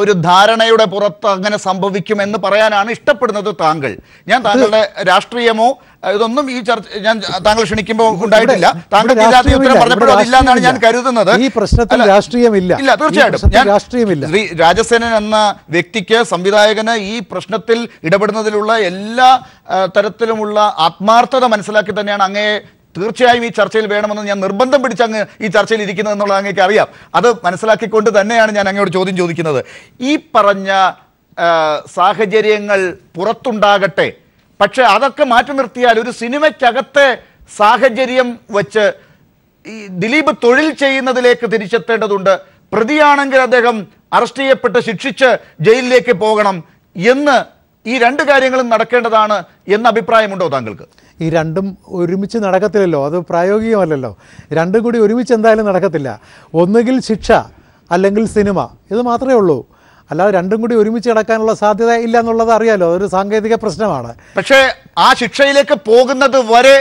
ഒരു ധാരണയുടെ പുറത്ത് അങ്ങനെ സംഭവിക്കുമെന്ന് പറയാനാണ് ഇഷ്ടപ്പെടുന്നത് താങ്കൾ. ഞാൻ താങ്കളുടെ രാഷ്ട്രീയമോ ഇതൊന്നും ഈ ചർച്ച ഞാൻ താങ്കൾ ക്ഷണിക്കുമ്പോൾ ഉണ്ടായിട്ടില്ല. താങ്കൾ ഉത്തരം പറഞ്ഞപ്പോഴും അതില്ല എന്നാണ് ഞാൻ കരുതുന്നത്. ഈ പ്രശ്നത്തിൽ രാഷ്ട്രീയമില്ല. ഇല്ല, തീർച്ചയായിട്ടും രാഷ്ട്രീയമില്ല. ശ്രീ രാജസേനൻ എന്ന വ്യക്തിക്ക്, സംവിധായകന് ഈ പ്രശ്നത്തിൽ ഇടപെടുന്നതിലുള്ള എല്ലാ തരത്തിലുമുള്ള ആത്മാർത്ഥത മനസ്സിലാക്കി തന്നെയാണ് അങ്ങയെ തീർച്ചയായും ഈ ചർച്ചയിൽ വേണമെന്ന് ഞാൻ നിർബന്ധം പിടിച്ച് അങ്ങ് ഈ ചർച്ചയിൽ ഇരിക്കുന്നത് എന്നുള്ളത് അങ്ങേക്ക് അറിയാം. അത് മനസ്സിലാക്കിക്കൊണ്ട് തന്നെയാണ് ഞാൻ അങ്ങയോട് ചോദ്യം ചോദിക്കുന്നത്. ഈ പറഞ്ഞ സാഹചര്യങ്ങൾ പുറത്തുണ്ടാകട്ടെ, പക്ഷെ അതൊക്കെ മാറ്റി നിർത്തിയാൽ ഒരു സിനിമയ്ക്കകത്തെ സാഹചര്യം വച്ച് ഈ ദിലീപ് തൊഴിൽ ചെയ്യുന്നതിലേക്ക് തിരിച്ചെത്തേണ്ടതുണ്ട്. പ്രതിയാണെങ്കിൽ അദ്ദേഹം അറസ്റ്റ് ചെയ്യപ്പെട്ട് ശിക്ഷിച്ച് ജയിലിലേക്ക് പോകണം എന്ന്, ഈ രണ്ട് കാര്യങ്ങളും നടക്കേണ്ടതാണ് എന്ന അഭിപ്രായമുണ്ടോ താങ്കൾക്ക്? ഈ രണ്ടും ഒരുമിച്ച് നടക്കത്തില്ലല്ലോ, അത് പ്രായോഗികമല്ലല്ലോ. രണ്ടും കൂടി ഒരുമിച്ച് എന്തായാലും നടക്കത്തില്ല. ഒന്നുകിൽ ശിക്ഷ അല്ലെങ്കിൽ സിനിമ, ഇത് മാത്രമേ ഉള്ളൂ. അല്ലാതെ രണ്ടും കൂടി ഒരുമിച്ച് നടക്കാനുള്ള സാധ്യത ഇല്ല എന്നുള്ളത് അറിയാലോ, അതൊരു സാങ്കേതിക പ്രശ്നമാണ്. പക്ഷേ ആ ശിക്ഷയിലേക്ക് പോകുന്നത് വരെ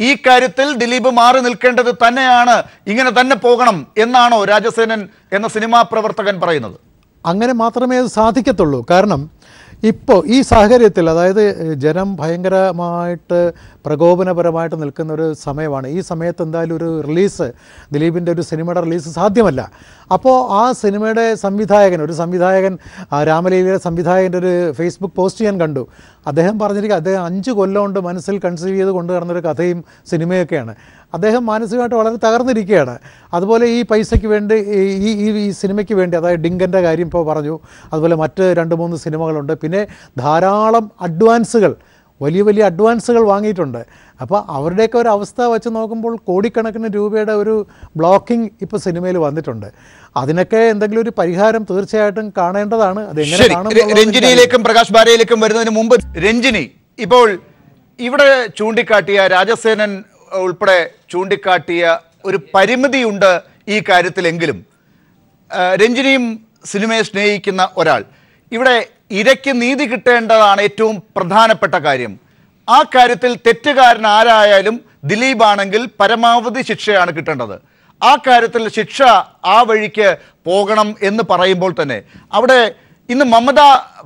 ഈ കാര്യത്തിൽ ദിലീപ് മാറി നിൽക്കേണ്ടത് തന്നെയാണ്, ഇങ്ങനെ തന്നെ പോകണം എന്നാണോ രാജസേനൻ എന്ന സിനിമാ പ്രവർത്തകൻ പറയുന്നത്? അങ്ങനെ മാത്രമേ അത് സാധിക്കത്തുള്ളൂ. കാരണം ഇപ്പോൾ ഈ സാഹചര്യത്തിൽ, അതായത് ജനം ഭയങ്കരമായിട്ട് പ്രകോപനപരമായിട്ട് നിൽക്കുന്ന ഒരു സമയമാണ്. ഈ സമയത്ത് എന്തായാലും ഒരു റിലീസ്, ദിലീപിൻ്റെ ഒരു സിനിമയുടെ റിലീസ് സാധ്യമല്ല. അപ്പോൾ ആ സിനിമയുടെ ഒരു സംവിധായകൻ രാമലീലയുടെ സംവിധായകൻ്റെ ഒരു ഫേസ്ബുക്ക് പോസ്റ്റ് ഞാൻ കണ്ടു. അദ്ദേഹം പറഞ്ഞിരിക്കുക, അദ്ദേഹം 5 കൊല്ലം കൊണ്ട് മനസ്സിൽ കൺസീവ് ചെയ്ത് കൊണ്ടു നടന്നൊരു കഥയും സിനിമയൊക്കെയാണ്. അദ്ദേഹം മാനസികമായിട്ട് വളരെ തകർന്നിരിക്കുകയാണ്. അതുപോലെ ഈ പൈസയ്ക്ക് വേണ്ടി, ഈ സിനിമയ്ക്ക് വേണ്ടി, അതായത് ഡിങ്കൻ്റെ കാര്യം ഇപ്പോൾ പറഞ്ഞു, അതുപോലെ മറ്റ് 2-3 സിനിമകളുണ്ട്. പിന്നെ ധാരാളം അഡ്വാൻസുകൾ, വലിയ അഡ്വാൻസുകൾ വാങ്ങിയിട്ടുണ്ട്. അപ്പോൾ അവരുടെയൊക്കെ ഒരു അവസ്ഥ വെച്ച് നോക്കുമ്പോൾ കോടിക്കണക്കിന് രൂപയുടെ ഒരു ബ്ലോക്കിംഗ് ഇപ്പോൾ സിനിമയിൽ വന്നിട്ടുണ്ട്. അതിനൊക്കെ എന്തെങ്കിലും ഒരു പരിഹാരം തീർച്ചയായിട്ടും കാണേണ്ടതാണ്. രഞ്ജിനിയിലേക്കും പ്രകാശ് ബാരയിലേക്കും വരുന്നതിന് മുമ്പ്, രഞ്ജിനി, ഇപ്പോൾ ഇവിടെ ചൂണ്ടിക്കാട്ടിയ രാജസേനൻ ഉൾപ്പെടെ ചൂണ്ടിക്കാട്ടിയ ഒരു പരിമിതിയുണ്ട് ഈ കാര്യത്തിലെങ്കിലും, രഞ്ജിനിയും സിനിമയെ സ്നേഹിക്കുന്ന ഒരാൾ, ഇവിടെ ഇരയ്ക്ക് നീതി കിട്ടേണ്ടതാണ് ഏറ്റവും പ്രധാനപ്പെട്ട കാര്യം. ആ കാര്യത്തിൽ തെറ്റുകാരൻ ആരായാലും ദിലീപ് ആണെങ്കിൽ പരമാവധി ശിക്ഷയാണ് കിട്ടേണ്ടത്. ആ കാര്യത്തിൽ ശിക്ഷ ആ വഴിക്ക് പോകണം എന്ന് പറയുമ്പോൾ തന്നെ അവിടെ ഇന്ന് മമത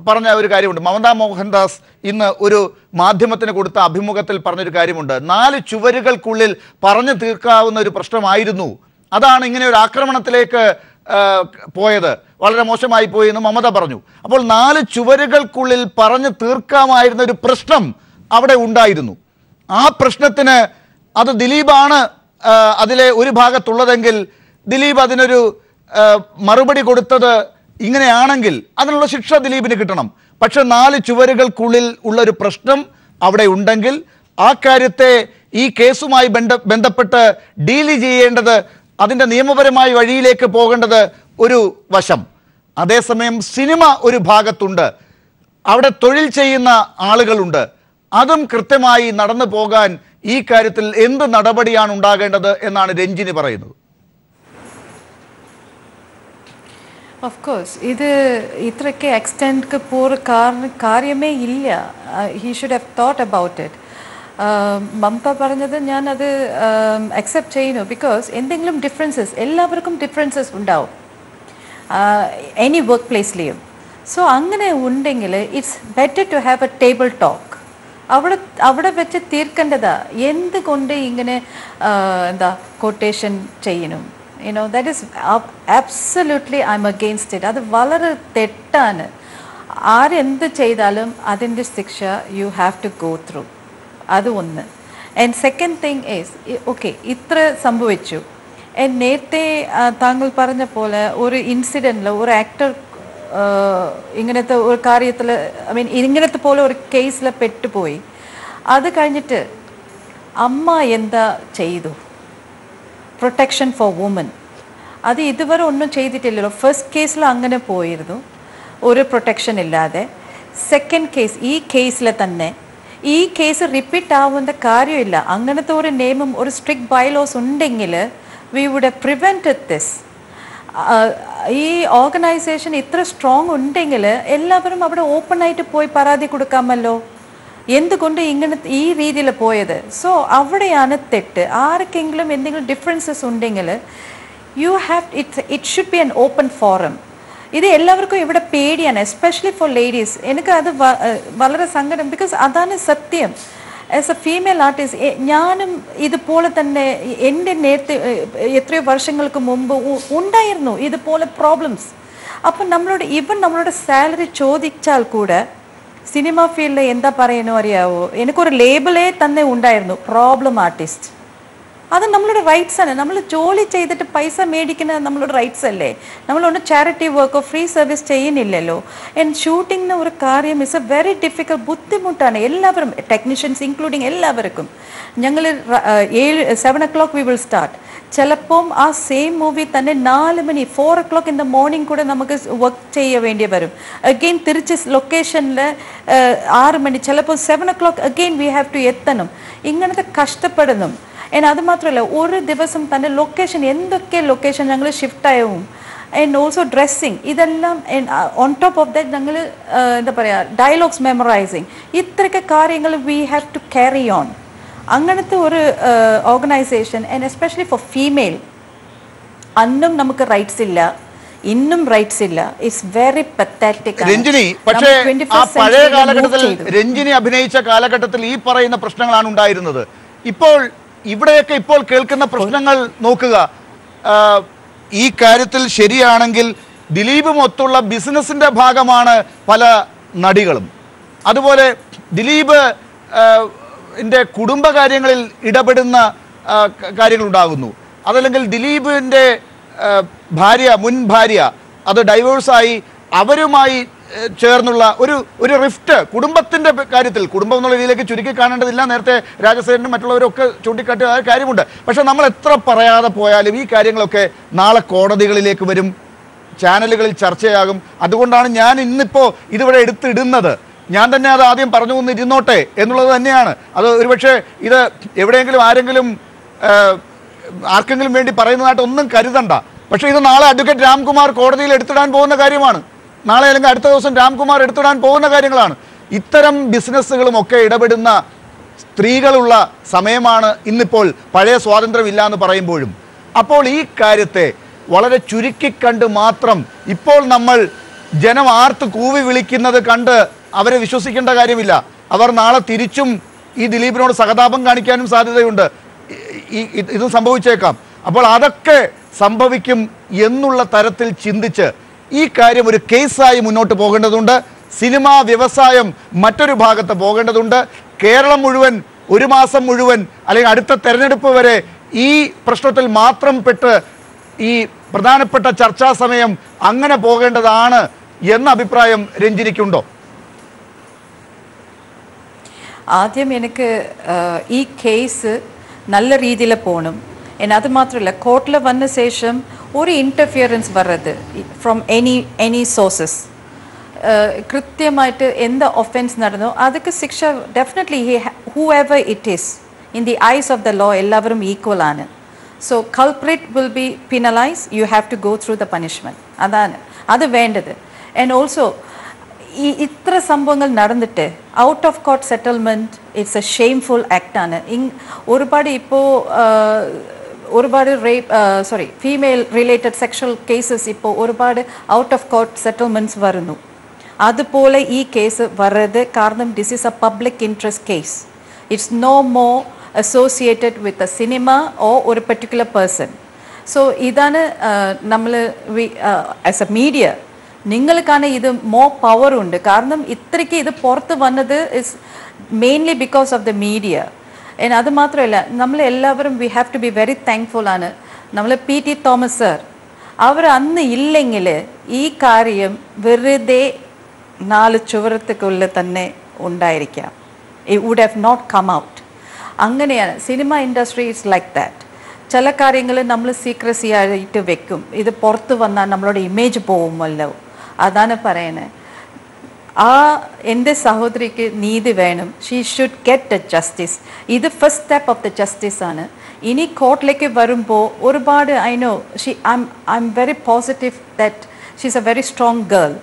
പറഞ്ഞ ഒരു കാര്യമുണ്ട്. മമത മോഹൻദാസ് ഇന്ന് ഒരു മാധ്യമത്തിന് കൊടുത്ത അഭിമുഖത്തിൽ പറഞ്ഞൊരു കാര്യമുണ്ട്. 4 ചുവരുകൾക്കുള്ളിൽ പറഞ്ഞു തീർക്കാവുന്ന ഒരു പ്രശ്നമായിരുന്നു, അതാണ് ഇങ്ങനെ ഒരു ആക്രമണത്തിലേക്ക് പോയത്, വളരെ മോശമായി പോയി എന്ന് മമത പറഞ്ഞു. അപ്പോൾ 4 ചുവരുകൾക്കുള്ളിൽ പറഞ്ഞു തീർക്കാമായിരുന്ന ഒരു പ്രശ്നം അവിടെ ഉണ്ടായിരുന്നു. ആ പ്രശ്നത്തിന് അത് ദിലീപാണ് അതിലെ ഒരു ഭാഗത്തുള്ളതെങ്കിൽ, ദിലീപ് അതിനൊരു മറുപടി കൊടുത്തത് ഇങ്ങനെയാണെങ്കിൽ അതിനുള്ള ശിക്ഷ ദിലീപിന് കിട്ടണം. പക്ഷെ 4 ചുവരുകൾക്കുള്ളിൽ ഉള്ളൊരു പ്രശ്നം അവിടെ ഉണ്ടെങ്കിൽ ആ കാര്യത്തെ ഈ കേസുമായി ബന്ധപ്പെട്ട് ഡീല് ചെയ്യേണ്ടത്, അതിൻ്റെ നിയമപരമായ വഴിയിലേക്ക് പോകേണ്ടത് ഒരു വശം. അതേസമയം സിനിമ ഒരു ഭാഗത്തുണ്ട്, അവിടെ തൊഴിൽ ചെയ്യുന്ന ആളുകളുണ്ട്. അതും കൃത്യമായി നടന്നു പോകാൻ ഈ കാര്യത്തിൽ എന്ത് നടപടിയാണ് ഉണ്ടാകേണ്ടത് എന്നാണ് രഞ്ജിനി പറയുന്നത്? ഓഫ് കോഴ്സ് ഇത് ഇത്രയ്ക്ക് എക്സ്റ്റെൻഡ് കാര്യമേ ഇല്ല. He should have thought about it. Mamta പറഞ്ഞത് ഞാനത് അക്സെപ്റ്റ് ചെയ്യുന്നു. ബിക്കോസ് എന്തെങ്കിലും ഡിഫറൻസസ്, എല്ലാവർക്കും ഡിഫറൻസസ് ഉണ്ടാവും എനി വർക്ക് പ്ലേസിലെയും. സോ അങ്ങനെ ഉണ്ടെങ്കിൽ it's better to have a table talk. അവിടെ വെച്ച് തീർക്കേണ്ടതാ. എന്തുകൊണ്ട് ഇങ്ങനെ കൊട്ടേഷൻ ചെയ്യണം? that is absolutely I'm against it. അത് വളരെ തെറ്റാണ്. ആരെന്ത് ചെയ്താലും അതിൻ്റെ ശിക്ഷ you have to go through. അത് ഒന്ന്. And second thing is, okay ഇത്ര സംഭവിച്ചു. നേരത്തെ താങ്കൾ പറഞ്ഞ പോലെ ഒരു ഇൻസിഡൻറ്റിൽ ഒരു ആക്ടർ ഇങ്ങനത്തെ ഒരു കാര്യത്തിൽ, ഇങ്ങനത്തെ പോലെ ഒരു കേസിൽ പെട്ടുപോയി. അത് കഴിഞ്ഞിട്ട് അമ്മ എന്താ ചെയ്തു? പ്രൊട്ടക്ഷൻ ഫോർ വുമൻ അത് ഇതുവരെ ഒന്നും ചെയ്തിട്ടില്ലല്ലോ. ഫസ്റ്റ് കേസിൽ അങ്ങനെ പോയിരുന്നു, ഒരു പ്രൊട്ടക്ഷൻ ഇല്ലാതെ. സെക്കൻഡ് കേസ്, ഈ കേസിൽ തന്നെ ഈ കേസ് റിപ്പീറ്റ് ആവുന്ന കാര്യമില്ല. അങ്ങനത്തെ ഒരു നിയമം, ഒരു സ്ട്രിക്റ്റ് ബൈലോസ് ഉണ്ടെങ്കിൽ we would have prevented this. ഈ ഓർഗനൈസേഷൻ ഇത്ര സ്ട്രോങ് ഉണ്ടെങ്കിൽ എല്ലാവരും അവിടെ ഓപ്പൺ ആയിട്ട് പോയി പരാതി കൊടുക്കാമല്ലോ. എന്തുകൊണ്ട് ഇങ്ങനെ ഈ രീതിയിൽ പോയത്? സോ അവിടെയാണ് തെറ്റ്. ആർക്കെങ്കിലും എന്തെങ്കിലും ഡിഫറൻസസ് ഉണ്ടെങ്കിൽ it should be an open forum. ഇത് എല്ലാവർക്കും ഇവിടെ പേടിയാണ്, എസ്പെഷ്യലി ഫോർ ലേഡീസ്. എനിക്ക് അത് വളരെ സങ്കടം. ബിക്കോസ് അതാണ് സത്യം. ആസ് എ ഫീമെയിൽ ആർട്ടിസ്റ്റ് ഞാനും ഇതുപോലെ തന്നെ എൻ്റെ നേരത്തെ എത്രയോ വർഷങ്ങൾക്ക് മുമ്പ് ഉണ്ടായിരുന്നു ഇതുപോലെ പ്രോബ്ലംസ്. അപ്പം നമ്മളോട് സാലറി ചോദിച്ചാൽ കൂടെ സിനിമ ഫീൽഡിൽ എന്താ പറയുന്നു അറിയാവോ? എനിക്കൊരു ലേബലേ തന്നെ ഉണ്ടായിരുന്നു, പ്രോബ്ലം ആർട്ടിസ്റ്റ്. അത് നമ്മളുടെ റൈറ്റ്സ് ആണ്. നമ്മൾ ജോലി ചെയ്തിട്ട് പൈസ മേടിക്കുന്ന നമ്മളുടെ റൈറ്റ്സ് അല്ലേ? നമ്മളൊന്ന് ചാരിറ്റി വർക്കോ ഫ്രീ സർവീസ് ചെയ്യുന്നില്ലല്ലോ. ആൻഡ് ഷൂട്ടിങ്ങിന് ഒരു കാര്യം ഇസ് എ വെരി ഡിഫിക്കൽട്ട്, ബുദ്ധിമുട്ടാണ്. എല്ലാവരും ടെക്നീഷ്യൻസ് ഇൻക്ലൂഡിങ് എല്ലാവർക്കും. ഞങ്ങൾ 7 o'clock വി വിൽ സ്റ്റാർട്ട്. ചിലപ്പം ആ സെയിം മൂവി തന്നെ 4 മണി 4 o'clock ഇൻ ദ മോർണിംഗ് കൂടെ നമുക്ക് വർക്ക് ചെയ്യ വേണ്ടി വരും. അഗെയിൻ തിരിച്ച് ലൊക്കേഷനിൽ 6 മണി, ചിലപ്പോൾ 7 o'clock again we have to എത്തണം. ഇങ്ങനത്തെ കഷ്ടപ്പെടുന്നു. അത് മാത്രമല്ല, ഒരു ദിവസം തന്നെ ലൊക്കേഷൻ എന്തൊക്കെ ലൊക്കേഷൻ ഞങ്ങൾ ഷിഫ്റ്റ് ആവും. ആൻഡ് ഓൾസോ ഡ്രസ്സിങ്, ഇതെല്ലാം ഓൺ ടോപ്പ് ഓഫ് ദാറ്റ് ഞങ്ങൾ എന്താ പറയുക, ഡയലോഗ്സ് മെമ്മറൈസിങ്, ഇത്രയൊക്കെ കാര്യങ്ങൾ we have to carry on. അങ്ങനത്തെ ഒരു organisation, and especially for female, അന്നും നമുക്ക് റൈറ്റ്സ് ഇല്ല, ഇന്നും റൈറ്റ്സ് ഇല്ല. It's very പത്താറ്റിക്. രഞ്ജിനി, പക്ഷേ ആ പഴയ കാലഘട്ടത്തിൽ രഞ്ജിനി അഭിനയിച്ച കാലഘട്ടത്തിൽ ഈ പറയുന്ന പ്രശ്നങ്ങളാണ് ഉണ്ടായിരുന്നത്. ഇപ്പോൾ ഇവിടെയൊക്കെ ഇപ്പോൾ കേൾക്കുന്ന പ്രശ്നങ്ങൾ നോക്കുക. ഈ കാര്യത്തിൽ ശരിയാണെങ്കിൽ ദിലീപും ഒത്തുള്ള ബിസിനസിന്റെ ഭാഗമാണ് പല നടികളും. അതുപോലെ ദിലീപ് കുടുംബകാര്യങ്ങളിൽ ഇടപെടുന്ന കാര്യങ്ങളുണ്ടാകുന്നു. അതല്ലെങ്കിൽ ദിലീപിൻ്റെ മുൻ ഭാര്യ അത് ഡൈവേഴ്സായി അവരുമായി ചേർന്നുള്ള ഒരു റിഫ്റ്റ് കുടുംബത്തിൻ്റെ കാര്യത്തിൽ, കുടുംബം എന്നുള്ള രീതിയിലേക്ക് ചുരുക്കി കാണേണ്ടതില്ല. നേരത്തെ രാജസേനും മറ്റുള്ളവരൊക്കെ ചൂണ്ടിക്കാട്ടിയ കാര്യമുണ്ട്. പക്ഷെ നമ്മൾ എത്ര പറയാതെ പോയാലും ഈ കാര്യങ്ങളൊക്കെ നാളെ കോടതികളിലേക്ക് വരും, ചാനലുകളിൽ ചർച്ചയാകും. അതുകൊണ്ടാണ് ഞാൻ ഇന്നിപ്പോൾ ഇതിവിടെ എടുത്തിടുന്നത്. ഞാൻ തന്നെ അത് ആദ്യം പറഞ്ഞു കൊന്നിരുന്നോട്ടെ എന്നുള്ളത് തന്നെയാണ്. അത് ഒരുപക്ഷെ ഇത് എവിടെയെങ്കിലും ആർക്കെങ്കിലും വേണ്ടി പറയുന്നതായിട്ട് ഒന്നും കരുതണ്ട. പക്ഷേ ഇത് നാളെ അഡ്വക്കേറ്റ് രാംകുമാർ കോടതിയിൽ എടുത്തിടാൻ പോകുന്ന കാര്യമാണ്. നാളെ അല്ലെങ്കിൽ അടുത്ത ദിവസം രാംകുമാർ എടുത്തിടാൻ പോകുന്ന കാര്യങ്ങളാണ്. ഇത്തരം ബിസിനസ്സുകളും ഒക്കെ ഇടപെടുന്ന സ്ത്രീകളുള്ള സമയമാണ് ഇന്നിപ്പോൾ, പഴയ സ്വാതന്ത്ര്യമില്ല എന്ന് പറയുമ്പോഴും. അപ്പോൾ ഈ കാര്യത്തെ വളരെ ചുരുക്കിക്കണ്ട് മാത്രം ഇപ്പോൾ നമ്മൾ ജനം ആർത്ത് കൂവി വിളിക്കുന്നത് കണ്ട് അവരെ വിശ്വസിക്കേണ്ട കാര്യമില്ല. അവർ നാളെ തിരിച്ചും ഈ ദിലീപിനോട് സഹതാപം കാണിക്കാനും സാധ്യതയുണ്ട്. ഇത് സംഭവിച്ചേക്കാം. അപ്പോൾ അതൊക്കെ സംഭവിക്കും എന്നുള്ള തരത്തിൽ ചിന്തിച്ച് ഈ കാര്യം ഒരു കേസായി മുന്നോട്ട് പോകേണ്ടതുണ്ട്. സിനിമാ വ്യവസായം മറ്റൊരു ഭാഗത്ത് പോകേണ്ടതുണ്ട്. കേരളം മുഴുവൻ ഒരു മാസം മുഴുവൻ അല്ലെങ്കിൽ അടുത്ത തെരഞ്ഞെടുപ്പ് വരെ ഈ പ്രശ്നത്തിൽ മാത്രം പെട്ട് ഈ പ്രധാനപ്പെട്ട ചർച്ചാ സമയം അങ്ങനെ പോകേണ്ടതാണ് എന്ന അഭിപ്രായം രഞ്ജിനിക്കുണ്ടോ? ആദ്യം എനിക്ക് ഈ കേസ് നല്ല രീതിയിൽ പോകണം. അത് മാത്രമല്ല, കോർട്ടിൽ വന്ന ശേഷം ഒരു ഇൻ്റർഫിയറൻസ് വരരുത് ഫ്രോം എനി സോഴ്സസ്. കൃത്യമായിട്ട് എന്ത് ഒഫൻസ് നടന്നോ അതൊക്കെ ശിക്ഷ definitely whoever it is in the eyes of the law എല്ലാവരും ഈക്വൽ ആണ്. So culprit will be penalise, you have to go through the punishment. അത് വേണ്ടത്. ആൻഡ് ഓൾസോ ഇത്ര സംഭവങ്ങൾ നടന്നിട്ട് out of court settlement it's a shameful ആക്ടാണ്. ഒരുപാട് female related sexual cases ഇപ്പോൾ ഒരുപാട് ഔട്ട് ഓഫ് കോർട്ട് സെറ്റിൽമെൻറ്റ്സ് വരുന്നു. അതുപോലെ ഈ കേസ് വരരുത്. കാരണം this is a public interest case. It's no more associated with a cinema or ഒരു പെർട്ടിക്കുലർ പേഴ്സൺ. സോ ഇതാണ് നമ്മൾ ആസ് എ മീഡിയ നിങ്ങൾക്കാണ് ഇത് മോർ പവർ ഉണ്ട്. കാരണം ഇത്രയ്ക്ക് ഇത് പുറത്ത് വന്നത് is mainly because of the media. അത് മാത്രമല്ല, നമ്മൾ എല്ലാവരും we have to be very thankful ആണ്. നമ്മൾ PT തോമസ് സർ അവർ അന്ന് ഇല്ലെങ്കിൽ ഈ കാര്യം വെറുതെ 4 ചുവരത്തുക്കുള്ളിൽ തന്നെ ഉണ്ടായിരിക്കാം. It would have not come out. അങ്ങനെയാണ് cinema industry is like that. ചില കാര്യങ്ങൾ നമ്മൾ സീക്രസി ആയിട്ട് വെക്കും. ഇത് പുറത്ത് വന്നാൽ നമ്മളുടെ ഇമേജ് പോകുമല്ലോ. അതാണ് പറയുന്നത്. എൻ്റെ സഹോദരിക്ക് നീതി വേണം. She should get a justice. ഇത് first step of the justice ആണ്. ഇനി കോർട്ടിലേക്ക് വരുമ്പോൾ ഒരുപാട് I know I'm very positive that she is a very strong girl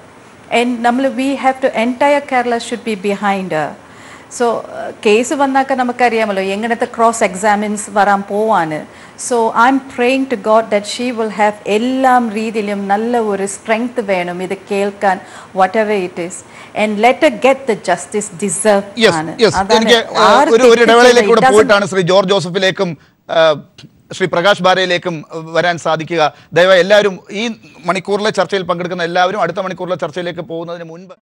and we have to entire Kerala should be behind her. So case വന്നാക്ക നമുക്കറിയാമല്ലോ എങ്ങനത്തെ cross examines വരാൻ പോവാണ്. So I'm praying to God that she will have എല്ലാ രീതിയിലും നല്ല ഒരു strength വേണം ഇത് കേൾക്കാൻ, what ever it is, and let her get the justice deserve ആണ്. എനിക്ക് ഒരു ഇടവേളയിലേക്ക് കൂടെ പോയിട്ടാണ് ശ്രീ ജോർജ് ജോസഫിലേക്കും ശ്രീ പ്രകാശ് ബാരയിലേക്കും വരാൻ സാധിക്കുക. ദയവായി എല്ലാവരും ഈ മണിക്കൂറിലെ ചർച്ചയിൽ പങ്കെടുക്കുന്ന എല്ലാവരും അടുത്ത മണിക്കൂറിലെ ചർച്ചയിലേക്ക് പോകുന്നതിന് മുൻപ്